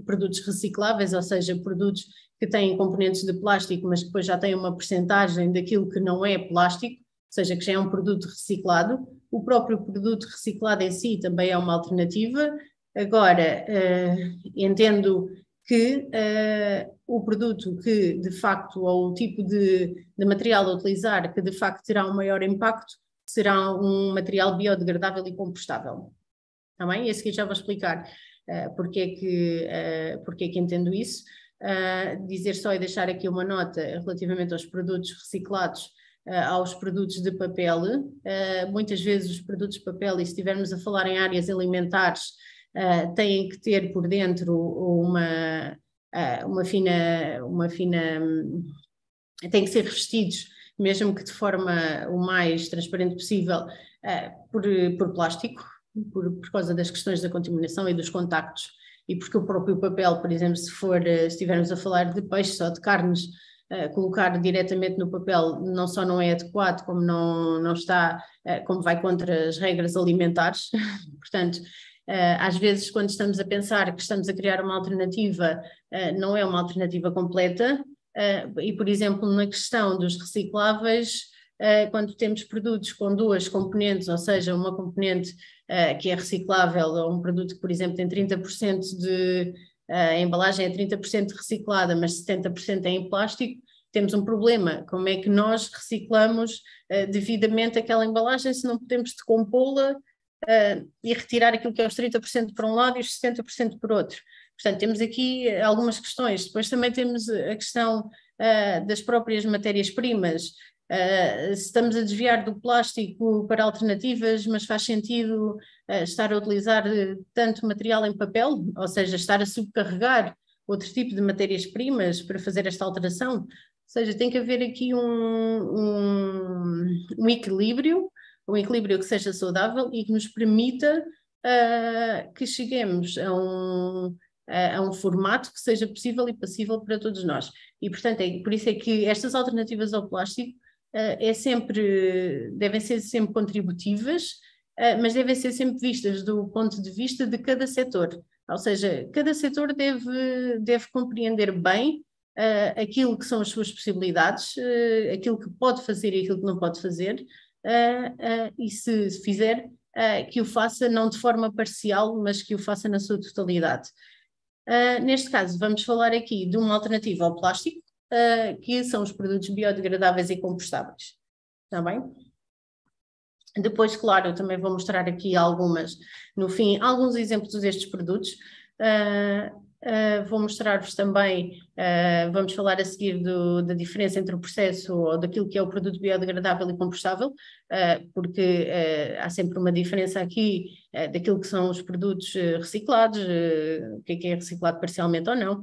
produtos recicláveis, ou seja, produtos que têm componentes de plástico, mas que depois já têm uma percentagem daquilo que não é plástico, ou seja, que já é um produto reciclado. O próprio produto reciclado em si também é uma alternativa. Agora, entendo que o produto que de facto, ou o tipo de material a utilizar que de facto terá um maior impacto, será um material biodegradável e compostável. Está bem? E a seguir já vou explicar porque é que entendo isso. Dizer só e deixar aqui uma nota relativamente aos produtos reciclados, aos produtos de papel. Muitas vezes os produtos de papel, e se estivermos a falar em áreas alimentares, têm que ter por dentro uma fina têm que ser revestidos, mesmo que de forma o mais transparente possível, por plástico, por causa das questões da contaminação e dos contactos, e porque o próprio papel, por exemplo, se estivermos a falar de peixes ou de carnes, colocar diretamente no papel não só não é adequado, como não está, como vai contra as regras alimentares. Portanto, às vezes quando estamos a pensar que estamos a criar uma alternativa, não é uma alternativa completa, e por exemplo na questão dos recicláveis, quando temos produtos com duas componentes, ou seja, uma componente que é reciclável, ou um produto que por exemplo tem 30% de a embalagem é 30% reciclada, mas 70% é em plástico, temos um problema. Como é que nós reciclamos devidamente aquela embalagem se não podemos decompô-la e retirar aquilo que é os 30% por um lado e os 70% por outro? Portanto, temos aqui algumas questões. Depois também temos a questão das próprias matérias-primas. Se estamos a desviar do plástico para alternativas, mas faz sentido estar a utilizar tanto material em papel, ou seja, estar a subcarregar outro tipo de matérias-primas para fazer esta alteração. Ou seja, tem que haver aqui um equilíbrio que seja saudável e que nos permita que cheguemos a um formato que seja possível e passível para todos nós. E, portanto, por isso é que estas alternativas ao plástico devem ser sempre contributivas, mas devem ser sempre vistas do ponto de vista de cada setor. Ou seja, cada setor deve compreender bem aquilo que são as suas possibilidades, aquilo que pode fazer e aquilo que não pode fazer, e se fizer, que o faça não de forma parcial, mas que o faça na sua totalidade. Neste caso, vamos falar aqui de uma alternativa ao plástico, que são os produtos biodegradáveis e compostáveis. Está bem? Depois, claro, eu também vou mostrar aqui no fim, alguns exemplos destes produtos. Vou mostrar-vos também, vamos falar a seguir da diferença entre o processo ou daquilo que é o produto biodegradável e compostável, porque há sempre uma diferença aqui daquilo que são os produtos reciclados, o que é reciclado parcialmente ou não,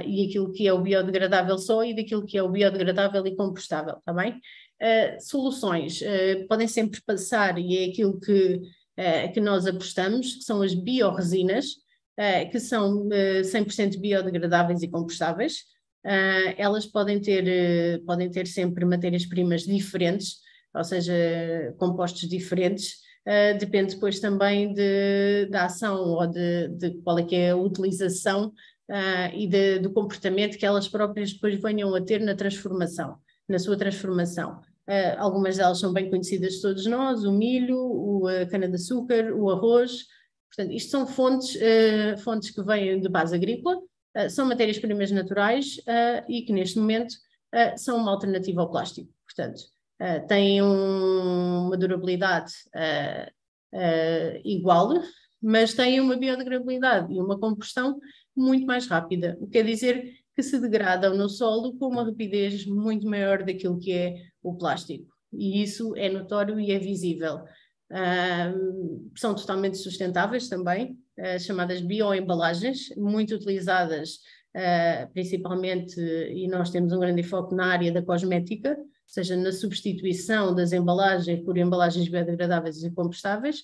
e aquilo que é o biodegradável só e daquilo que é o biodegradável e compostável, está bem? Soluções podem sempre passar, e é aquilo que nós apostamos, que são as biorresinas, que são 100% biodegradáveis e compostáveis. Elas podem ter sempre matérias-primas diferentes, ou seja, compostos diferentes, depende depois também da ação ou de qual é que é a utilização e do comportamento que elas próprias depois venham a ter na sua transformação. Algumas delas são bem conhecidas de todos nós: o milho, a cana-de-açúcar, o arroz. Portanto, isto são fontes que vêm de base agrícola, são matérias-primas naturais e que neste momento são uma alternativa ao plástico. Portanto, têm uma durabilidade igual, mas têm uma biodegradabilidade e uma combustão muito mais rápida, o que quer dizer que se degradam no solo com uma rapidez muito maior daquilo que é o plástico. E isso é notório e é visível. São totalmente sustentáveis também, chamadas bioembalagens, muito utilizadas principalmente, e nós temos um grande foco na área da cosmética, ou seja, na substituição das embalagens por embalagens biodegradáveis e compostáveis.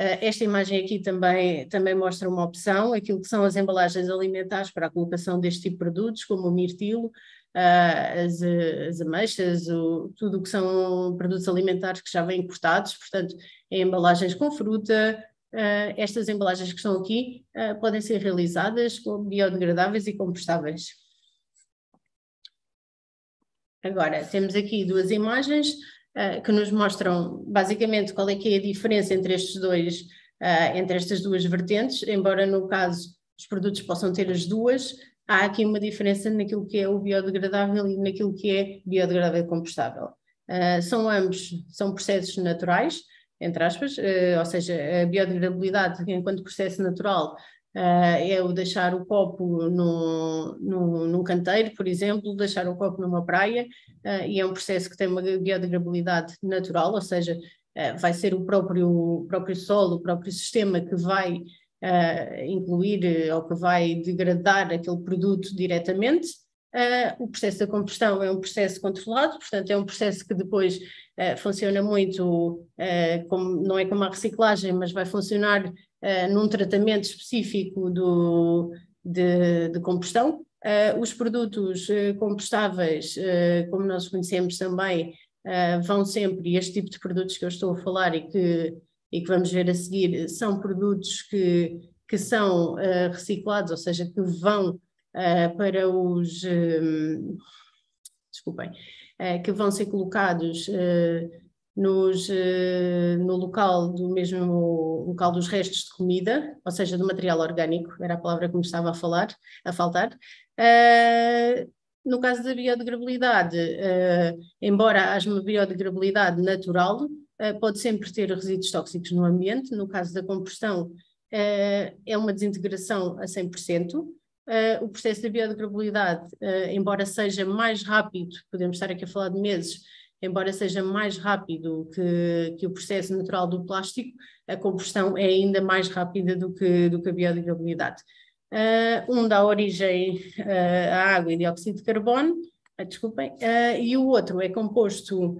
Esta imagem aqui também mostra uma opção, aquilo que são as embalagens alimentares para a colocação deste tipo de produtos, como o mirtilo, as ameixas, tudo o que são produtos alimentares que já vêm importados, portanto, em embalagens com fruta. Estas embalagens que estão aqui podem ser realizadas com biodegradáveis e compostáveis. Agora, temos aqui duas imagens que nos mostram basicamente qual é que é a diferença entre entre estas duas vertentes, embora no caso os produtos possam ter as duas, há aqui uma diferença naquilo que é o biodegradável e naquilo que é biodegradável e compostável. São processos naturais, entre aspas, ou seja, a biodegradabilidade enquanto processo natural é o deixar o copo num canteiro, por exemplo, deixar o copo numa praia, e é um processo que tem uma biodegradabilidade natural, ou seja, vai ser o próprio solo, o próprio sistema que vai incluir ou que vai degradar aquele produto diretamente. O processo da combustão é um processo controlado, portanto é um processo que depois funciona muito, não é como a reciclagem, mas vai funcionar num tratamento específico de combustão. Os produtos compostáveis, como nós conhecemos também, vão sempre, e este tipo de produtos que eu estou a falar e que vamos ver a seguir, são produtos que são reciclados, ou seja, que vão para os... desculpem, que vão ser colocados no local local dos restos de comida, ou seja, do material orgânico, era a palavra que me estava a faltar. No caso da biodegradabilidade, embora haja uma biodegradabilidade natural, pode sempre ter resíduos tóxicos no ambiente. No caso da combustão, é uma desintegração a 100%. O processo da biodegradabilidade, embora seja mais rápido, podemos estar aqui a falar de meses, embora seja mais rápido que o processo natural do plástico, a combustão é ainda mais rápida do que a biodegradabilidade. Um dá origem à água e dióxido de carbono, desculpem, e o outro é composto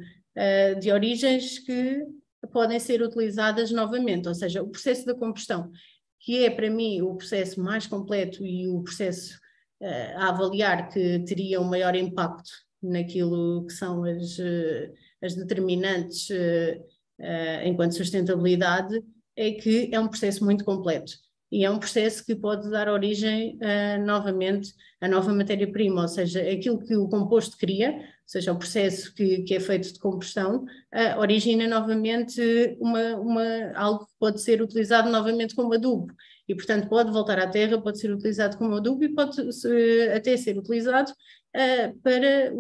de origens que podem ser utilizadas novamente, ou seja, o processo da combustão, que é para mim o processo mais completo e o processo a avaliar que teria um maior impacto naquilo que são as determinantes enquanto sustentabilidade, é que é um processo muito completo e é um processo que pode dar origem novamente a nova matéria-prima, ou seja, aquilo que o composto cria, ou seja, o processo que é feito de combustão, origina novamente algo que pode ser utilizado novamente como adubo e, portanto, pode voltar à terra, pode ser utilizado como adubo e pode até ser utilizado para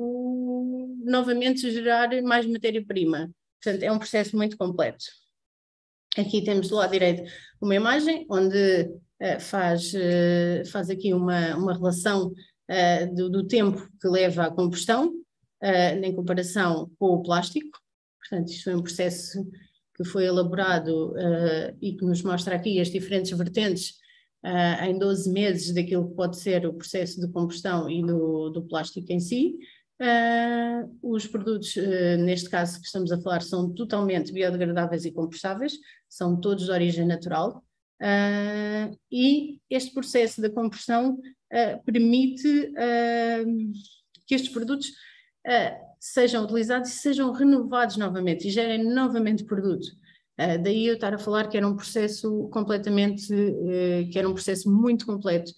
novamente gerar mais matéria-prima. Portanto, é um processo muito completo. Aqui temos do lado direito uma imagem onde faz aqui uma relação do tempo que leva à combustão em comparação com o plástico. Portanto, isto foi um processo que foi elaborado e que nos mostra aqui as diferentes vertentes em 12 meses daquilo que pode ser o processo de combustão e do plástico em si. Os produtos, neste caso que estamos a falar, são totalmente biodegradáveis e compostáveis, são todos de origem natural, e este processo da combustão permite que estes produtos sejam utilizados e sejam renovados novamente e gerem novamente produto. Daí eu estar a falar que era um processo que era um processo muito completo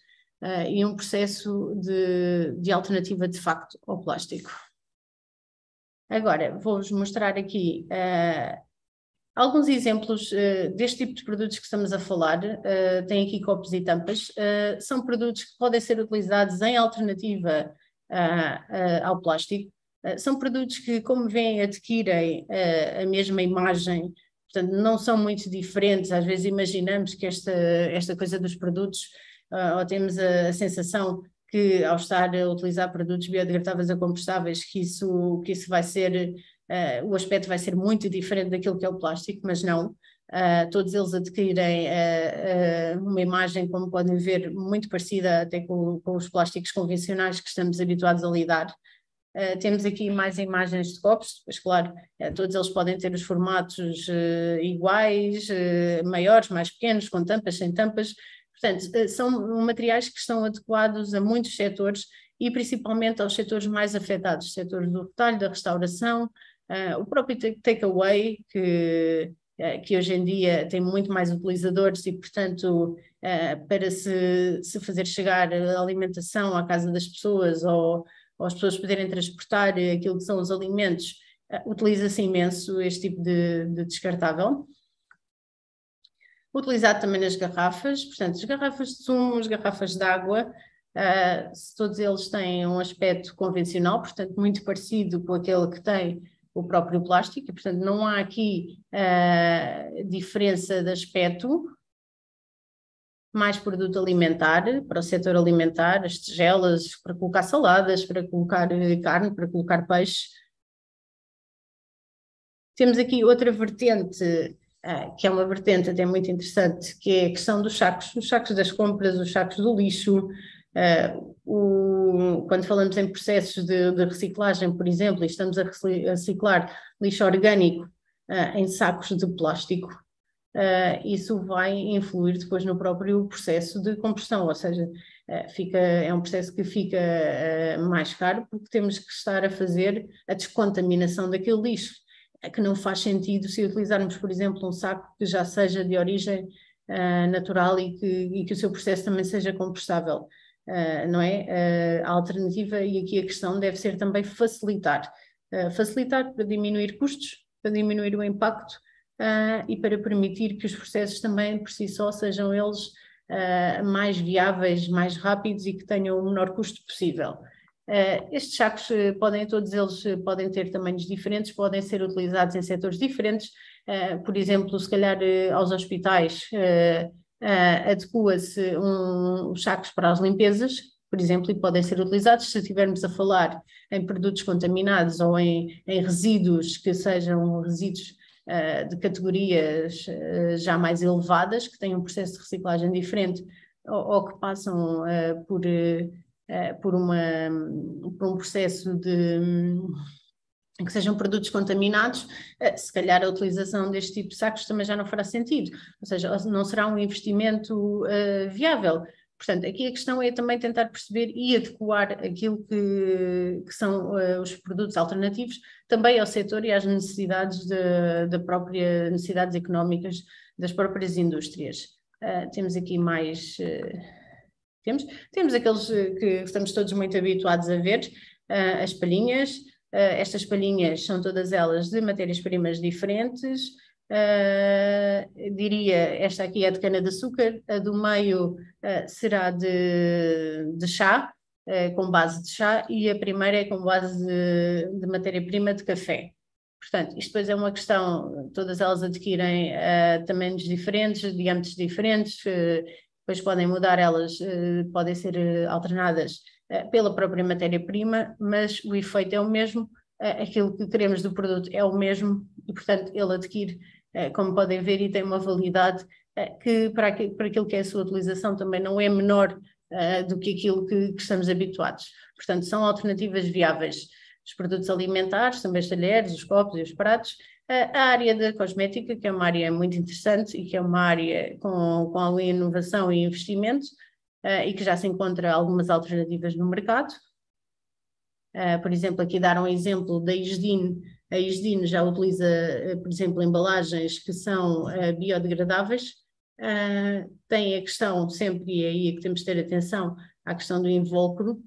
e um processo de alternativa de facto ao plástico. Agora, vou-vos mostrar aqui alguns exemplos deste tipo de produtos que estamos a falar. Tem aqui copos e tampas. São produtos que podem ser utilizados em alternativa ao plástico. São produtos que, como veem, adquirem a mesma imagem, portanto, não são muito diferentes. Às vezes imaginamos que esta coisa dos produtos, ou temos a sensação que, ao estar a utilizar produtos biodegradáveis ou compostáveis, que isso vai ser, o aspecto vai ser muito diferente daquilo que é o plástico, mas não. Todos eles adquirem uma imagem, como podem ver, muito parecida até com os plásticos convencionais que estamos habituados a lidar. Temos aqui mais imagens de copos, pois claro, todos eles podem ter os formatos iguais, maiores, mais pequenos, com tampas, sem tampas. Portanto, são materiais que estão adequados a muitos setores e principalmente aos setores mais afetados, setores do retalho, da restauração, o próprio takeaway, que hoje em dia tem muito mais utilizadores e, portanto, para se fazer chegar a alimentação à casa das pessoas ou as pessoas poderem transportar aquilo que são os alimentos, utiliza-se imenso este tipo de descartável. Utilizado também nas garrafas, portanto, as garrafas de sumo, as garrafas de água, todos eles têm um aspecto convencional, portanto, muito parecido com aquele que tem o próprio plástico, e, portanto, não há aqui diferença de aspecto. Mais produto alimentar, para o setor alimentar, as tigelas, para colocar saladas, para colocar carne, para colocar peixe. Temos aqui outra vertente, que é uma vertente até muito interessante, que é a questão dos sacos, os sacos das compras, os sacos do lixo. Quando falamos em processos de reciclagem, por exemplo, e estamos a reciclar lixo orgânico em sacos de plástico, isso vai influir depois no próprio processo de combustão, ou seja, é um processo que fica mais caro porque temos que estar a fazer a descontaminação daquele lixo, que não faz sentido se utilizarmos, por exemplo, um saco que já seja de origem natural e que o seu processo também seja compostável, não é? A alternativa, e aqui a questão deve ser também facilitar para diminuir custos, para diminuir o impacto, e para permitir que os processos também por si só sejam eles mais viáveis, mais rápidos e que tenham o menor custo possível. Estes sacos todos eles podem ter tamanhos diferentes, podem ser utilizados em setores diferentes, por exemplo, se calhar aos hospitais adequa-se os sacos para as limpezas, por exemplo, e podem ser utilizados se estivermos a falar em produtos contaminados ou em resíduos que sejam resíduos de categorias já mais elevadas, que têm um processo de reciclagem diferente ou que passam por um processo que sejam produtos contaminados, se calhar a utilização deste tipo de sacos também já não fará sentido, ou seja, não será um investimento viável. Portanto, aqui a questão é também tentar perceber e adequar aquilo que são os produtos alternativos também ao setor e às necessidades necessidades económicas das próprias indústrias. Temos aqui mais... Temos aqueles que estamos todos muito habituados a ver, as palhinhas. Estas palhinhas são todas elas de matérias-primas diferentes. Diria, esta aqui é de cana-de-açúcar, a do meio será de chá, com base de chá, e a primeira é com base de matéria-prima de café. Portanto, isto depois é uma questão, todas elas adquirem tamanhos diferentes, diâmetros diferentes, depois podem mudar elas, podem ser alternadas pela própria matéria-prima, mas o efeito é o mesmo, aquilo que queremos do produto é o mesmo e, portanto, ele adquire, como podem ver, e tem uma validade que para aquilo que é a sua utilização também não é menor do que aquilo que estamos habituados. Portanto, são alternativas viáveis. Os produtos alimentares, também os talheres, os copos e os pratos. A área da cosmética, que é uma área muito interessante e que é uma área com alguma inovação e investimento, e que já se encontra algumas alternativas no mercado. Por exemplo, aqui dar um exemplo da Isdin. A Isdin já utiliza, por exemplo, embalagens que são biodegradáveis. Tem a questão sempre, e é aí que temos de ter atenção, à questão do invólucro,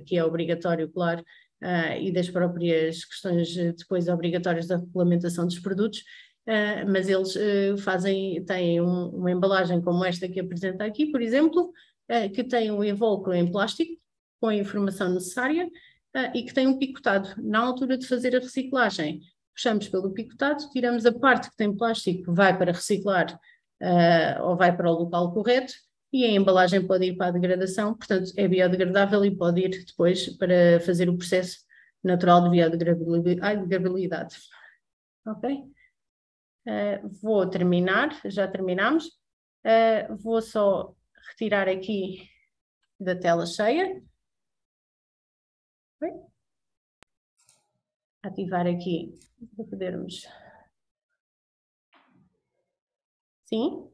que é obrigatório, claro, e das próprias questões depois obrigatórias da regulamentação dos produtos, mas eles têm uma embalagem como esta que apresenta aqui, por exemplo, que tem um invólucro em plástico, com a informação necessária, e que tem um picotado. Na altura de fazer a reciclagem, puxamos pelo picotado, tiramos a parte que tem plástico, que vai para reciclar ou vai para o local correto, e a embalagem pode ir para a degradação, portanto é biodegradável e pode ir depois para fazer o processo natural de biodegradabilidade. Ok? Vou terminar, já terminamos. Vou só retirar aqui da tela cheia. ativar aqui para podermos. Sim?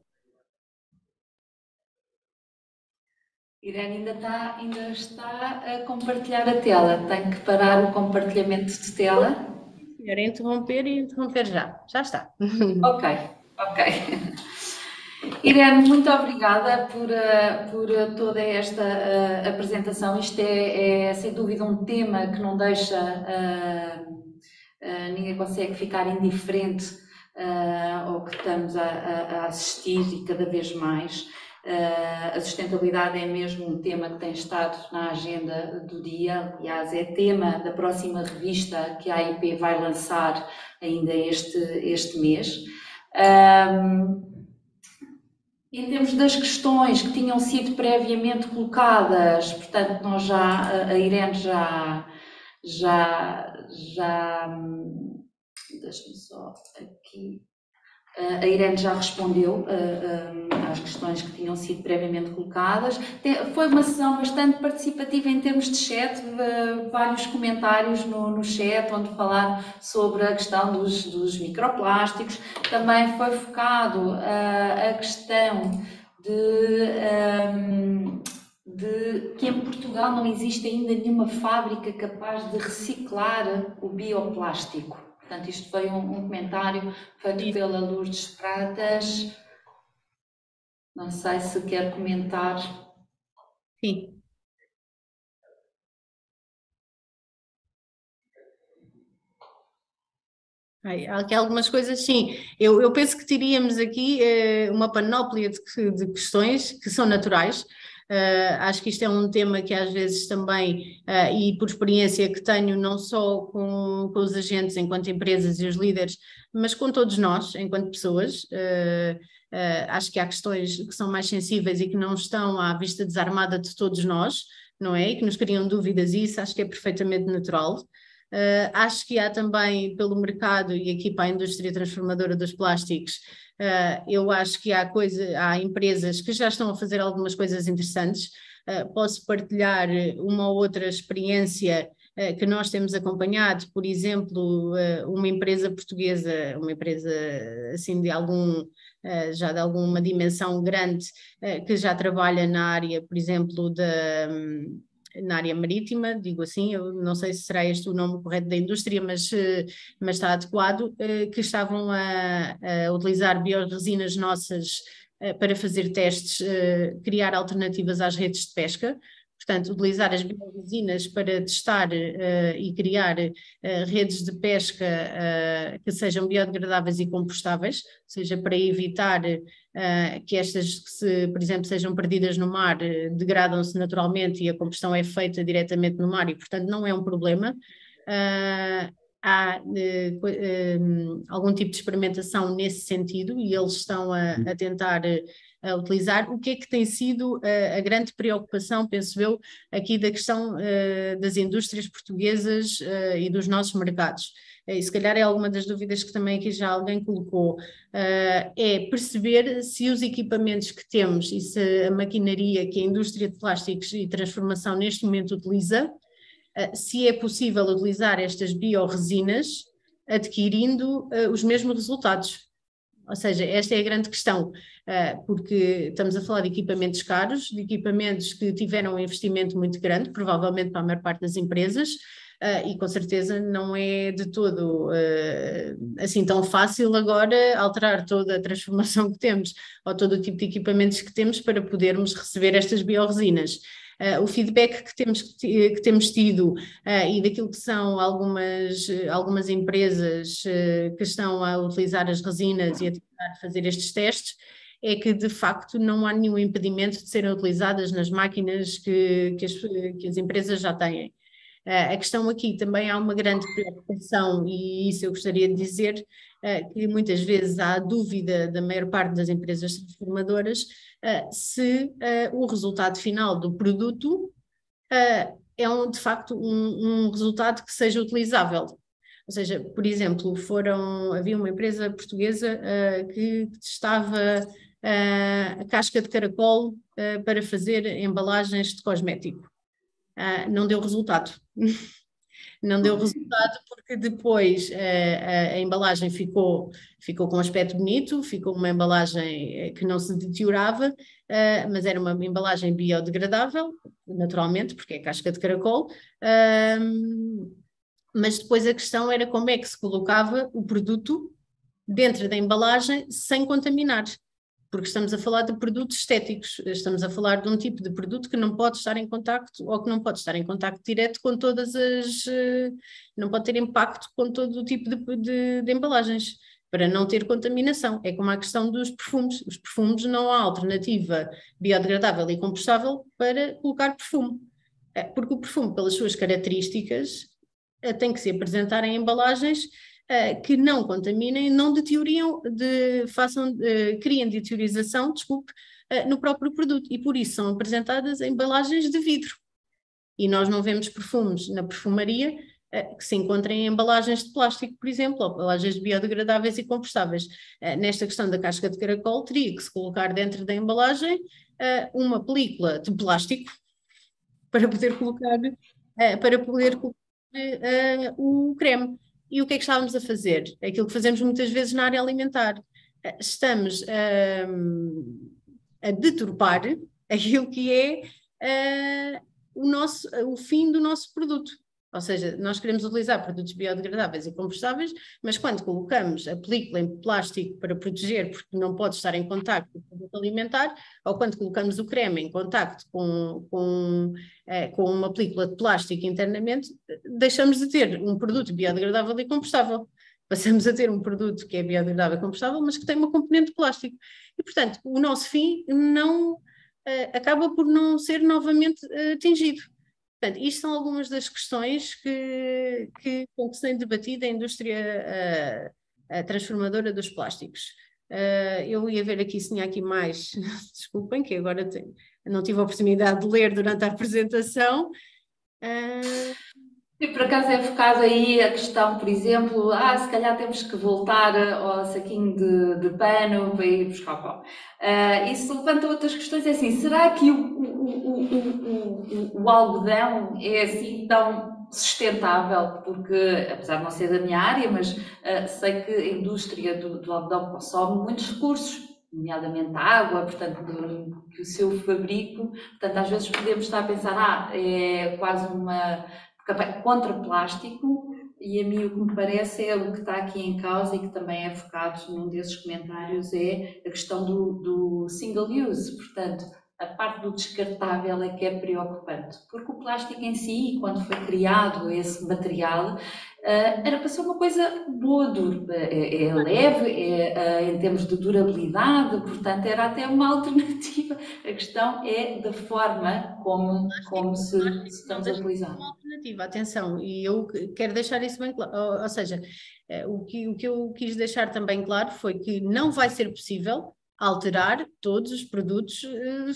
Irene ainda está a compartilhar a tela. Tem que parar o compartilhamento de tela. Senhora, interromper e interromper já. Já está. Ok. Irene, muito obrigada por toda esta apresentação. Isto é, sem dúvida, um tema que não deixa, ninguém consegue ficar indiferente ao que estamos a assistir e cada vez mais. A sustentabilidade é mesmo um tema que tem estado na agenda do dia, aliás, é tema da próxima revista que a AIP vai lançar ainda este mês. Em termos das questões que tinham sido previamente colocadas, portanto, a Irene deixa-me só aqui. A Irene já respondeu às questões que tinham sido previamente colocadas. Foi uma sessão bastante participativa em termos de chat, vários comentários no chat, onde falaram sobre a questão dos microplásticos. Também foi focado a questão de que em Portugal não existe ainda nenhuma fábrica capaz de reciclar o bioplástico. Portanto, isto foi um comentário feito pela Lourdes Pratas. Não sei se quer comentar. Sim. Há aqui algumas coisas, sim. Eu penso que teríamos aqui uma panóplia de questões que são naturais. Acho que isto é um tema que às vezes também, e por experiência que tenho, não só com os agentes enquanto empresas e os líderes, mas com todos nós, enquanto pessoas, acho que há questões que são mais sensíveis e que não estão à vista desarmada de todos nós, não é? E que nos criam dúvidas, e isso acho que é perfeitamente natural. Acho que há também pelo mercado e aqui para a indústria transformadora dos plásticos, eu acho que há empresas que já estão a fazer algumas coisas interessantes. Posso partilhar uma ou outra experiência que nós temos acompanhado, por exemplo, uma empresa portuguesa, uma empresa assim já de alguma dimensão grande, que já trabalha na área, por exemplo, na área marítima, digo assim, eu não sei se será este o nome correto da indústria, mas está adequado, que estavam a utilizar bioresinas nossas para fazer testes, criar alternativas às redes de pesca. Portanto, utilizar as bioresinas para testar e criar redes de pesca que sejam biodegradáveis e compostáveis, ou seja, para evitar que estas, por exemplo, sejam perdidas no mar, degradam-se naturalmente e a combustão é feita diretamente no mar e, portanto, não é um problema. Há algum tipo de experimentação nesse sentido e eles estão a tentar a utilizar. O que é que tem sido a grande preocupação, penso eu, aqui da questão das indústrias portuguesas e dos nossos mercados? E se calhar é alguma das dúvidas que também aqui já alguém colocou, é perceber se os equipamentos que temos e se a maquinaria que a indústria de plásticos e transformação neste momento utiliza, se é possível utilizar estas bioresinas adquirindo os mesmos resultados. Ou seja, esta é a grande questão, porque estamos a falar de equipamentos caros, de equipamentos que tiveram um investimento muito grande, provavelmente para a maior parte das empresas, e com certeza não é de todo assim tão fácil agora alterar toda a transformação que temos, ou todo o tipo de equipamentos que temos para podermos receber estas bioresinas. O feedback que temos tido e daquilo que são algumas empresas que estão a utilizar as resinas e a tentar fazer estes testes é que de facto não há nenhum impedimento de serem utilizadas nas máquinas que as empresas já têm. A questão aqui também há uma grande preocupação, e isso eu gostaria de dizer, que muitas vezes há dúvida da maior parte das empresas transformadoras se o resultado final do produto é de facto um resultado que seja utilizável. Ou seja, por exemplo, havia uma empresa portuguesa que testava a casca de caracol para fazer embalagens de cosmético. Não deu resultado. Não deu resultado porque depois a embalagem ficou com um aspecto bonito, ficou uma embalagem que não se deteriorava, mas era uma embalagem biodegradável, naturalmente, porque é casca de caracol, mas depois a questão era como é que se colocava o produto dentro da embalagem sem contaminar. Porque estamos a falar de produtos estéticos, estamos a falar de um tipo de produto que não pode estar em contacto ou que não pode estar em contacto direto com todas as... não pode ter impacto com todo o tipo de embalagens, para não ter contaminação. É como a questão dos perfumes. Os perfumes não há alternativa biodegradável e compostável para colocar perfume. Porque o perfume, pelas suas características, tem que se apresentar em embalagens que não contaminem, não deterioriam, criem deteriorização, desculpe, no próprio produto, e por isso são apresentadas em embalagens de vidro. E nós não vemos perfumes na perfumaria que se encontrem em embalagens de plástico, por exemplo, ou embalagens biodegradáveis e compostáveis. Nesta questão da casca de caracol, teria que se colocar dentro da embalagem uma película de plástico para poder colocar, o creme. E o que é que estávamos a fazer? Aquilo que fazemos muitas vezes na área alimentar. Estamos a deturpar aquilo que é o fim do nosso produto. Ou seja, nós queremos utilizar produtos biodegradáveis e compostáveis, mas quando colocamos a película em plástico para proteger, porque não pode estar em contacto com o produto alimentar, ou quando colocamos o creme em contacto com uma película de plástico internamente, deixamos de ter um produto biodegradável e compostável. Passamos a ter um produto que é biodegradável e compostável, mas que tem uma componente de plástico. E, portanto, o nosso fim não acaba por não ser novamente atingido. Portanto, isto são algumas das questões que se tem debatido a indústria transformadora dos plásticos. Eu ia ver aqui se tinha aqui mais, desculpem, que agora não tive a oportunidade de ler durante a apresentação. E por acaso é focado aí a questão, por exemplo, se calhar temos que voltar ao saquinho de pano para ir buscar o pão. Isso levanta outras questões, é assim, será que o algodão é assim tão sustentável? Porque, apesar de não ser da minha área, mas sei que a indústria do algodão consome muitos recursos, nomeadamente a água, portanto, que o seu fabrico, portanto, às vezes podemos estar a pensar, é quase uma contra plástico, e a mim o que me parece é o que está aqui em causa e que também é focado num desses comentários, é a questão do single use, portanto, a parte do descartável é que é preocupante, porque o plástico em si, quando foi criado esse material, era para ser uma coisa boa, é leve, em termos de durabilidade, portanto era até uma alternativa. A questão é da forma como se estamos a utilizar. Uma alternativa, atenção, e eu quero deixar isso bem claro, ou seja, o que eu quis deixar também claro foi que não vai ser possível alterar todos os produtos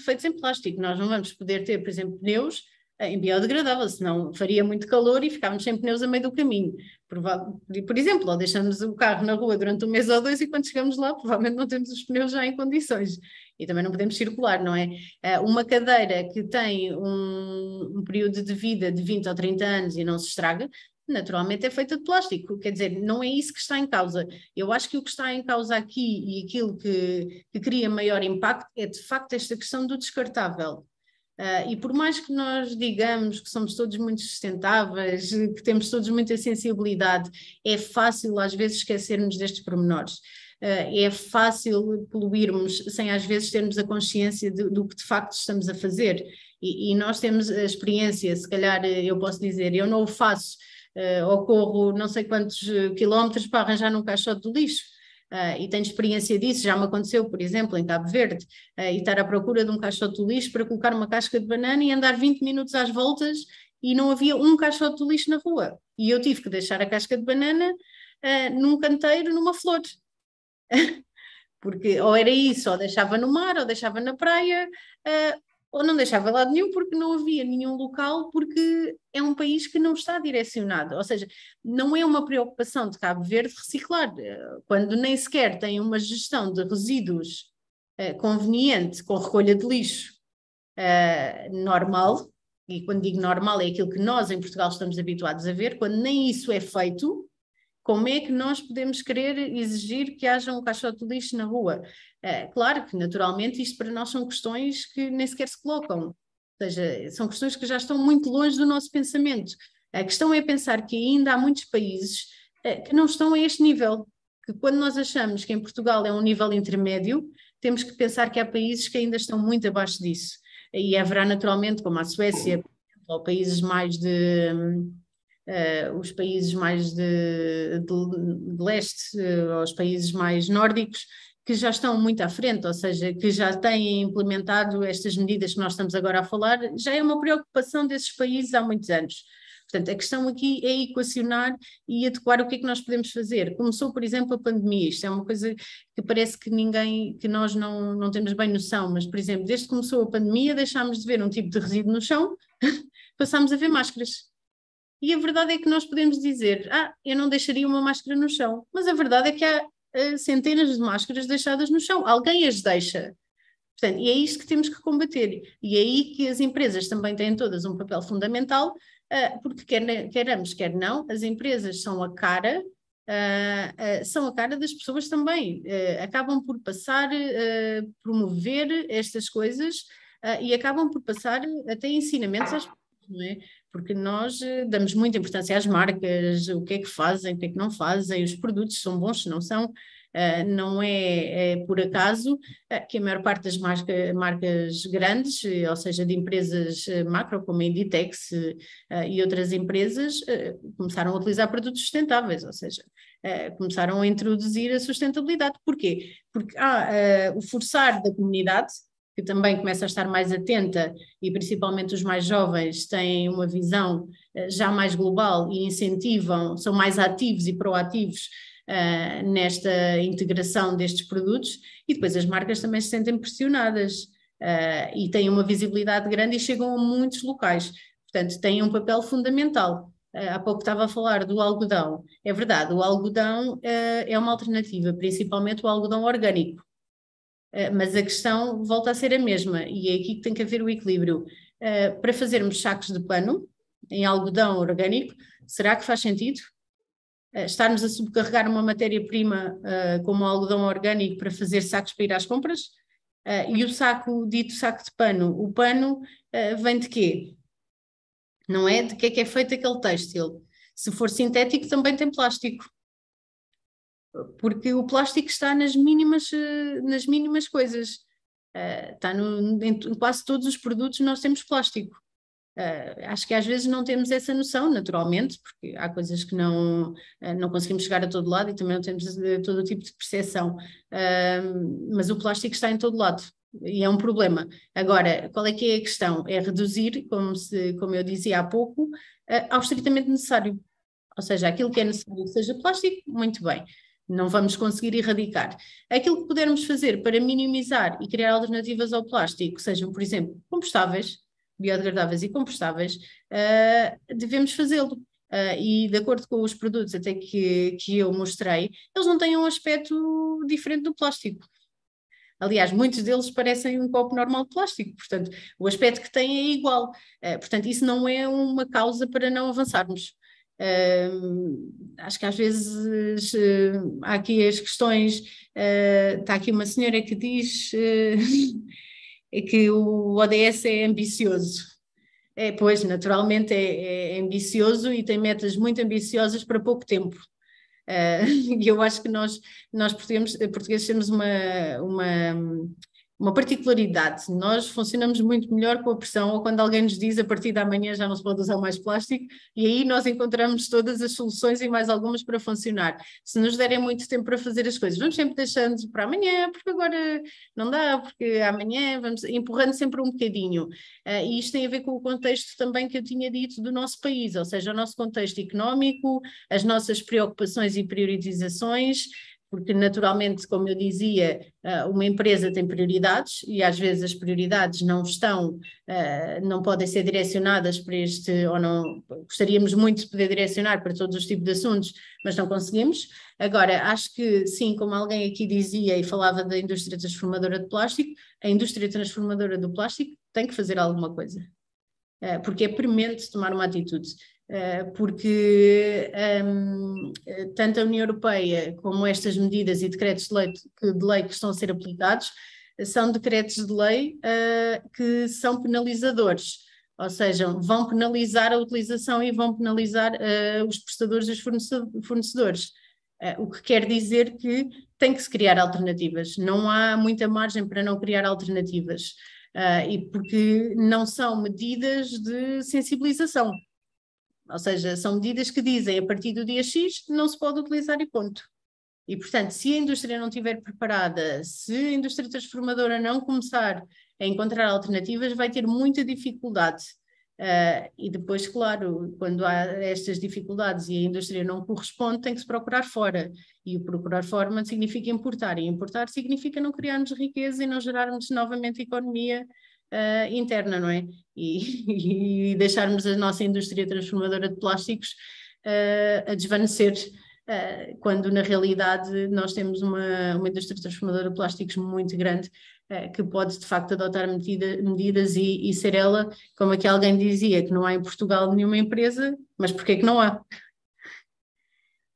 feitos em plástico. Nós não vamos poder ter, por exemplo, pneus em biodegradável, senão faria muito calor e ficávamos sem pneus a meio do caminho. Por exemplo, ou deixamos o carro na rua durante um mês ou dois e quando chegamos lá provavelmente não temos os pneus já em condições e também não podemos circular, não é? Uma cadeira que tem um período de vida de 20 ou 30 anos e não se estraga, naturalmente é feita de plástico, quer dizer, não é isso que está em causa. Eu acho que o que está em causa aqui e aquilo que cria maior impacto é de facto esta questão do descartável. E por mais que nós digamos que somos todos muito sustentáveis, que temos todos muita sensibilidade, é fácil às vezes esquecermos destes pormenores. É fácil poluirmos sem às vezes termos a consciência do que de facto estamos a fazer. E nós temos a experiência, se calhar eu posso dizer, eu não o faço, ou corro não sei quantos quilómetros para arranjar num caixote do lixo. E tenho experiência disso, já me aconteceu, por exemplo, em Cabo Verde, e estar à procura de um caixote de lixo para colocar uma casca de banana e andar 20 minutos às voltas e não havia um caixote de lixo na rua. E eu tive que deixar a casca de banana num canteiro, numa flor. Porque ou era isso, ou deixava no mar, ou deixava na praia, ou não deixava lado nenhum porque não havia nenhum local, porque é um país que não está direcionado, ou seja, não é uma preocupação de Cabo Verde reciclar, quando nem sequer tem uma gestão de resíduos conveniente, com recolha de lixo normal, e quando digo normal é aquilo que nós em Portugal estamos habituados a ver, quando nem isso é feito, como é que nós podemos querer exigir que haja um caixote de lixo na rua? Claro que, naturalmente, isto para nós são questões que nem sequer se colocam. Ou seja, são questões que já estão muito longe do nosso pensamento. A questão é pensar que ainda há muitos países que não estão a este nível. Que quando nós achamos que em Portugal é um nível intermédio, temos que pensar que há países que ainda estão muito abaixo disso. E haverá, naturalmente, como a Suécia, ou países mais os países mais de leste, os países mais nórdicos, que já estão muito à frente, ou seja, que já têm implementado estas medidas que nós estamos agora a falar, já é uma preocupação desses países há muitos anos. Portanto, a questão aqui é equacionar e adequar o que é que nós podemos fazer. Começou, por exemplo, a pandemia, isto é uma coisa que parece que nós não temos bem noção, mas, por exemplo, desde que começou a pandemia, deixámos de ver um tipo de resíduo no chão, passámos a ver máscaras. E a verdade é que nós podemos dizer, eu não deixaria uma máscara no chão, mas a verdade é que há centenas de máscaras deixadas no chão, alguém as deixa. Portanto, e é isto que temos que combater. E é aí que as empresas também têm todas um papel fundamental, porque queramos, quer não, as empresas são a cara das pessoas também. Acabam por passar, promover estas coisas e acabam por passar até ensinamentos às pessoas, não é? Porque nós damos muita importância às marcas, o que é que fazem, o que é que não fazem, os produtos são bons, se não são. Não é por acaso que a maior parte das marcas grandes, ou seja, de empresas macro, como a Inditex e outras empresas, começaram a utilizar produtos sustentáveis, ou seja, começaram a introduzir a sustentabilidade. Porquê? Porque há o forçar da comunidade, que também começa a estar mais atenta, e principalmente os mais jovens têm uma visão já mais global e incentivam, são mais ativos e proativos nesta integração destes produtos, e depois as marcas também se sentem pressionadas e têm uma visibilidade grande e chegam a muitos locais, portanto têm um papel fundamental. Há pouco estava a falar do algodão, é verdade, o algodão é uma alternativa, principalmente o algodão orgânico. Mas a questão volta a ser a mesma, e é aqui que tem que haver o equilíbrio. Para fazermos sacos de pano em algodão orgânico, será que faz sentido estarmos a subcarregar uma matéria-prima como o algodão orgânico para fazer sacos para ir às compras? E o saco, dito saco de pano, o pano vem de quê? Não é de que é feito aquele têxtil. Se for sintético também tem plástico. Porque o plástico está nas mínimas coisas. Está em quase todos os produtos nós temos plástico. Acho que às vezes não temos essa noção, naturalmente, porque há coisas que não conseguimos chegar a todo lado e também não temos todo o tipo de percepção. Mas o plástico está em todo lado e é um problema. Agora, qual é que é a questão? É reduzir, como eu dizia há pouco, ao estritamente necessário. Ou seja, aquilo que é necessário que seja plástico, muito bem. Não vamos conseguir erradicar. Aquilo que pudermos fazer para minimizar e criar alternativas ao plástico, sejam, por exemplo, compostáveis, biodegradáveis e compostáveis, devemos fazê-lo. E de acordo com os produtos até que eu mostrei, eles não têm um aspecto diferente do plástico. Aliás, muitos deles parecem um copo normal de plástico, portanto, o aspecto que têm é igual. Portanto, isso não é uma causa para não avançarmos. Acho que às vezes há aqui as questões, está aqui uma senhora que diz que o ODS é ambicioso. Pois, naturalmente é ambicioso e tem metas muito ambiciosas para pouco tempo. E eu acho que nós portugueses temos uma particularidade. Nós funcionamos muito melhor com a pressão, ou quando alguém nos diz a partir da manhã já não se pode usar mais plástico, e aí nós encontramos todas as soluções e mais algumas para funcionar. Se nos derem muito tempo para fazer as coisas, vamos sempre deixando para amanhã, porque agora não dá, porque amanhã vamos empurrando sempre um bocadinho. E isto tem a ver com o contexto também que eu tinha dito do nosso país, ou seja, o nosso contexto económico, as nossas preocupações e priorizações, porque naturalmente, como eu dizia, uma empresa tem prioridades e às vezes as prioridades não podem ser direcionadas para ou não, gostaríamos muito de poder direcionar para todos os tipos de assuntos, mas não conseguimos. Agora, acho que sim, como alguém aqui dizia e falava da indústria transformadora de plástico, a indústria transformadora do plástico tem que fazer alguma coisa. porque é premente tomar uma atitude. Porque tanto a União Europeia como estas medidas e decretos de lei que estão a ser aplicados são decretos de lei que são penalizadores, ou seja, vão penalizar a utilização e vão penalizar os prestadores e os fornecedores. O que quer dizer que tem que se criar alternativas, não há muita margem para não criar alternativas, e porque não são medidas de sensibilização. Ou seja, são medidas que dizem a partir do dia X não se pode utilizar e ponto. E, portanto, se a indústria não estiver preparada, se a indústria transformadora não começar a encontrar alternativas, vai ter muita dificuldade. E depois, claro, quando há estas dificuldades e a indústria não corresponde, tem que se procurar fora. E o procurar fora significa importar. E importar significa não criarmos riqueza e não gerarmos novamente economia interna, não é? E deixarmos a nossa indústria transformadora de plásticos a desvanecer, quando na realidade nós temos uma indústria transformadora de plásticos muito grande, que pode de facto adotar medidas e ser ela, como aqui alguém dizia, que não há em Portugal nenhuma empresa, mas porquê é que não há?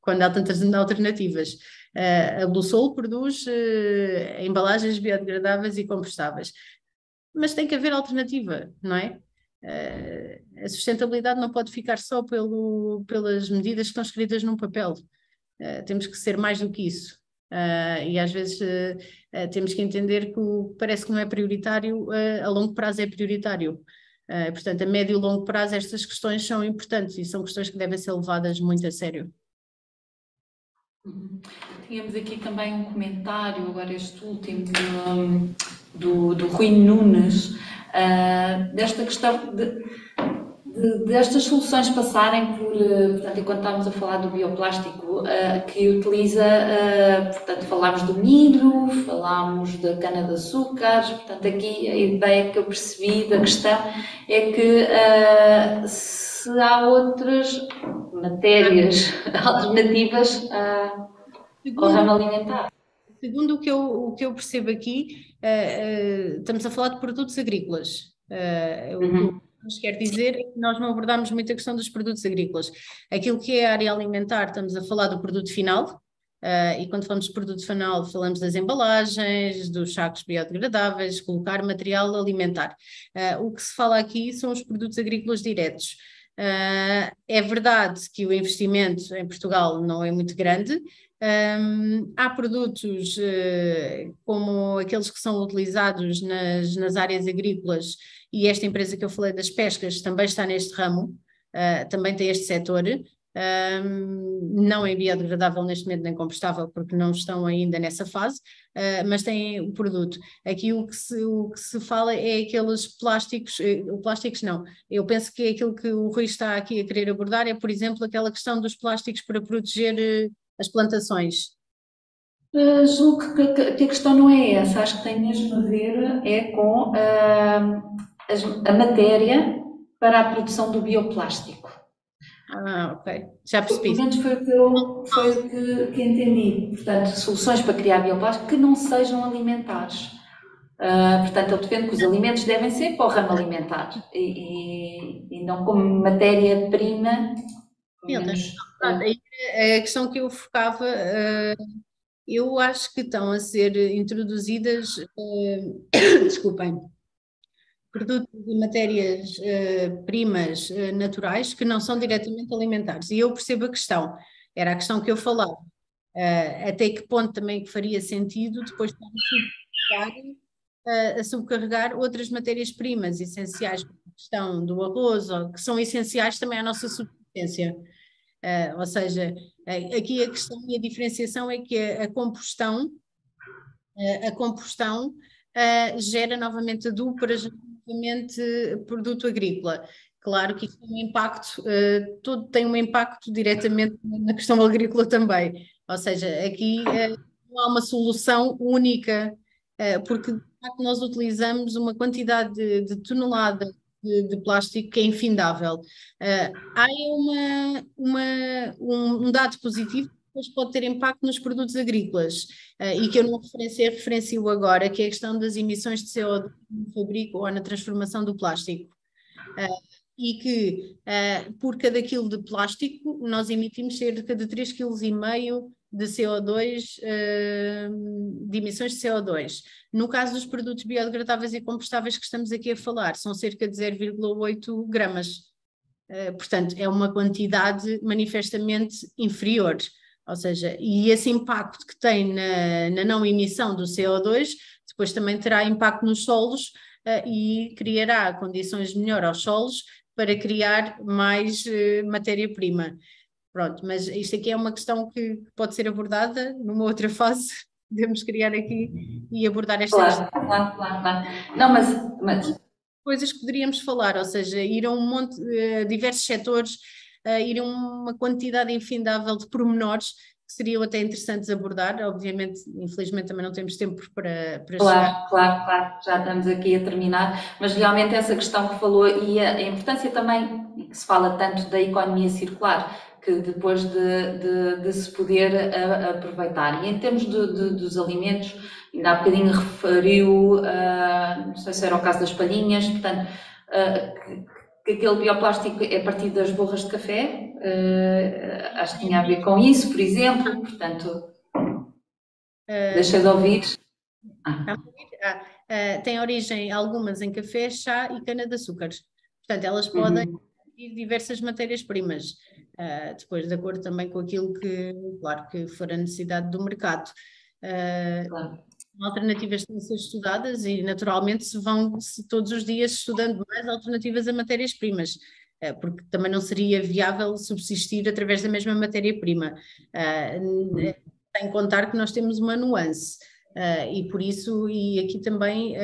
Quando há tantas alternativas. A Bluesol produz embalagens biodegradáveis e compostáveis. Mas tem que haver alternativa, não é? A sustentabilidade não pode ficar só pelas medidas que estão escritas num papel. Temos que ser mais do que isso. E às vezes temos que entender que o que parece que não é prioritário, a longo prazo é prioritário. Portanto, a médio e longo prazo estas questões são importantes e são questões que devem ser levadas muito a sério. Tínhamos aqui também um comentário, agora este último, do Rui Nunes, desta questão destas soluções passarem por, portanto, enquanto estávamos a falar do bioplástico, que utiliza, portanto, falámos do milho, falámos da cana-de-açúcar, portanto, aqui a ideia que eu percebi da questão é que se há outras matérias alternativas ao ramo alimentar. Segundo o que eu percebo aqui, estamos a falar de produtos agrícolas. O que nos quer dizer é que nós não abordamos muito a questão dos produtos agrícolas. Aquilo que é a área alimentar, estamos a falar do produto final, e quando falamos de produto final, falamos das embalagens, dos sacos biodegradáveis, colocar material alimentar. O que se fala aqui são os produtos agrícolas diretos. É verdade que o investimento em Portugal não é muito grande. Há produtos como aqueles que são utilizados nas áreas agrícolas, e esta empresa que eu falei das pescas também está neste ramo, também tem este setor, não é biodegradável neste momento nem compostável porque não estão ainda nessa fase, mas tem o produto. Aqui o que se fala é aqueles plásticos, plásticos não, eu penso que é aquilo que o Rui está aqui a querer abordar, é por exemplo aquela questão dos plásticos para proteger as plantações. Julgo que a questão não é essa, acho que tem mesmo a ver com a matéria para a produção do bioplástico. Ok, já percebi. Pelo menos foi o que entendi. Portanto, soluções para criar bioplástico que não sejam alimentares. Portanto, ele defende que os alimentos devem ser para o ramo alimentar e não como matéria-prima. A questão que eu focava, eu acho que estão a ser introduzidas, desculpem, produtos e matérias primas naturais que não são diretamente alimentares. E eu percebo a questão, era a questão que eu falava. Até que ponto também que faria sentido depois a subcarregar outras matérias-primas essenciais, como a questão do arroz, que são essenciais também à nossa subsistência. Ou seja, aqui a questão e a diferenciação é que a combustão gera novamente adubo para gerar novamente produto agrícola. Claro que isso tem um impacto, tudo tem um impacto diretamente na questão agrícola também. Ou seja, aqui não há uma solução única, porque de facto nós utilizamos uma quantidade de tonelada de plástico que é infindável. Há um dado positivo que depois pode ter impacto nos produtos agrícolas, e que eu não referencio agora, que é a questão das emissões de CO2 no fabrico ou na transformação do plástico. E que por cada quilo de plástico nós emitimos cerca de 3,5 kg de CO2, de emissões de CO2. No caso dos produtos biodegradáveis e compostáveis que estamos aqui a falar, são cerca de 0,8 gramas. Portanto, é uma quantidade manifestamente inferior. Ou seja, e esse impacto que tem na não emissão do CO2, depois também terá impacto nos solos e criará condições melhores aos solos para criar mais matéria-prima. Pronto, mas isto aqui é uma questão que pode ser abordada numa outra fase. Podemos criar aqui e abordar esta questão. Claro. Não, mas Coisas que poderíamos falar, ou seja, ir a um monte, diversos setores, ir a uma quantidade infindável de pormenores que seriam até interessantes abordar. Obviamente, infelizmente também não temos tempo para chegar. Claro, já estamos aqui a terminar, mas realmente essa questão que falou e a importância também, que se fala tanto da economia circular, que depois de se poder aproveitar. E em termos dos alimentos, ainda há bocadinho referiu, não sei se era o caso das palhinhas, portanto, que aquele bioplástico é a partir das borras de café, acho que tinha a ver com isso, por exemplo, portanto, deixa de ouvir. Tem origem algumas em café, chá e cana-de-açúcar. Portanto, elas podem ter diversas matérias-primas, depois de acordo também com aquilo que, claro, que for a necessidade do mercado. Claro. Alternativas têm de ser estudadas e naturalmente se todos os dias estudando mais alternativas a matérias-primas, porque também não seria viável subsistir através da mesma matéria-prima. Sem contar que nós temos uma nuance, e por isso, e aqui também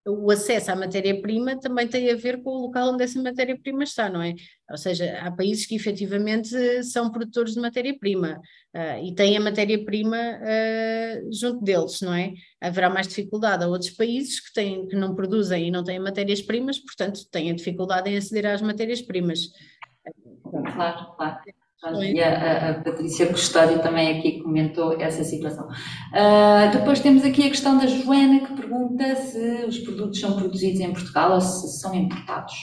o acesso à matéria-prima também tem a ver com o local onde essa matéria-prima está, não é? Ou seja, há países que efetivamente são produtores de matéria-prima e têm a matéria-prima junto deles, não é? Haverá mais dificuldade a outros países que não produzem e não têm matérias-primas, portanto têm a dificuldade em aceder às matérias-primas. Claro. E a Patrícia Custódio também aqui comentou essa situação. Depois temos aqui a questão da Joana, que pergunta se os produtos são produzidos em Portugal ou se são importados.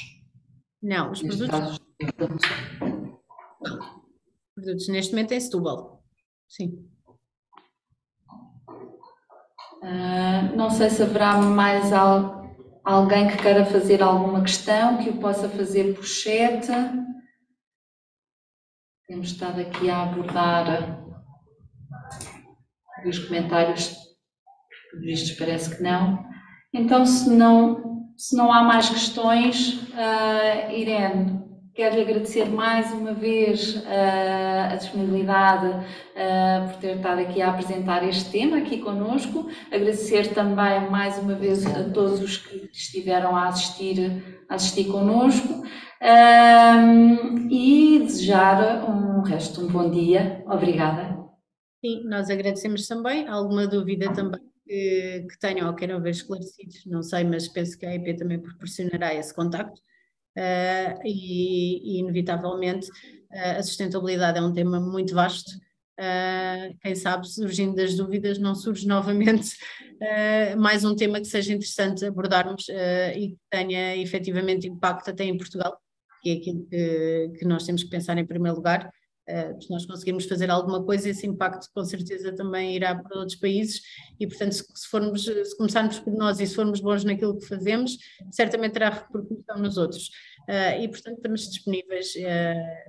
Não, os produtos neste momento em Setúbal. Sim. Não sei se haverá mais alguém que queira fazer alguma questão, que o possa fazer por chat. Temos estado aqui a abordar os comentários, vistos parece que não. Então, se não há mais questões, Irene, quero-lhe agradecer mais uma vez a disponibilidade por ter estado aqui a apresentar este tema aqui connosco. Agradecer também mais uma vez a todos os que estiveram a assistir connosco. E desejar um bom dia. Obrigada. Sim, nós agradecemos também. Alguma dúvida também que tenham ou queiram ver esclarecidos, não sei, mas penso que a EIP também proporcionará esse contacto. E inevitavelmente a sustentabilidade é um tema muito vasto. Quem sabe, surgindo das dúvidas, não surge novamente mais um tema que seja interessante abordarmos e que tenha efetivamente impacto até em Portugal, que é aquilo que nós temos que pensar em primeiro lugar. Se nós conseguirmos fazer alguma coisa, esse impacto com certeza também irá para outros países e, portanto, se começarmos por nós e se formos bons naquilo que fazemos, certamente terá repercussão nos outros. E, portanto, estamos disponíveis,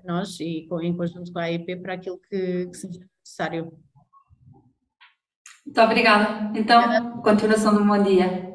nós, e em conjunto com a AIP, para aquilo que seja necessário. Muito obrigada. Então, continuação de um bom dia.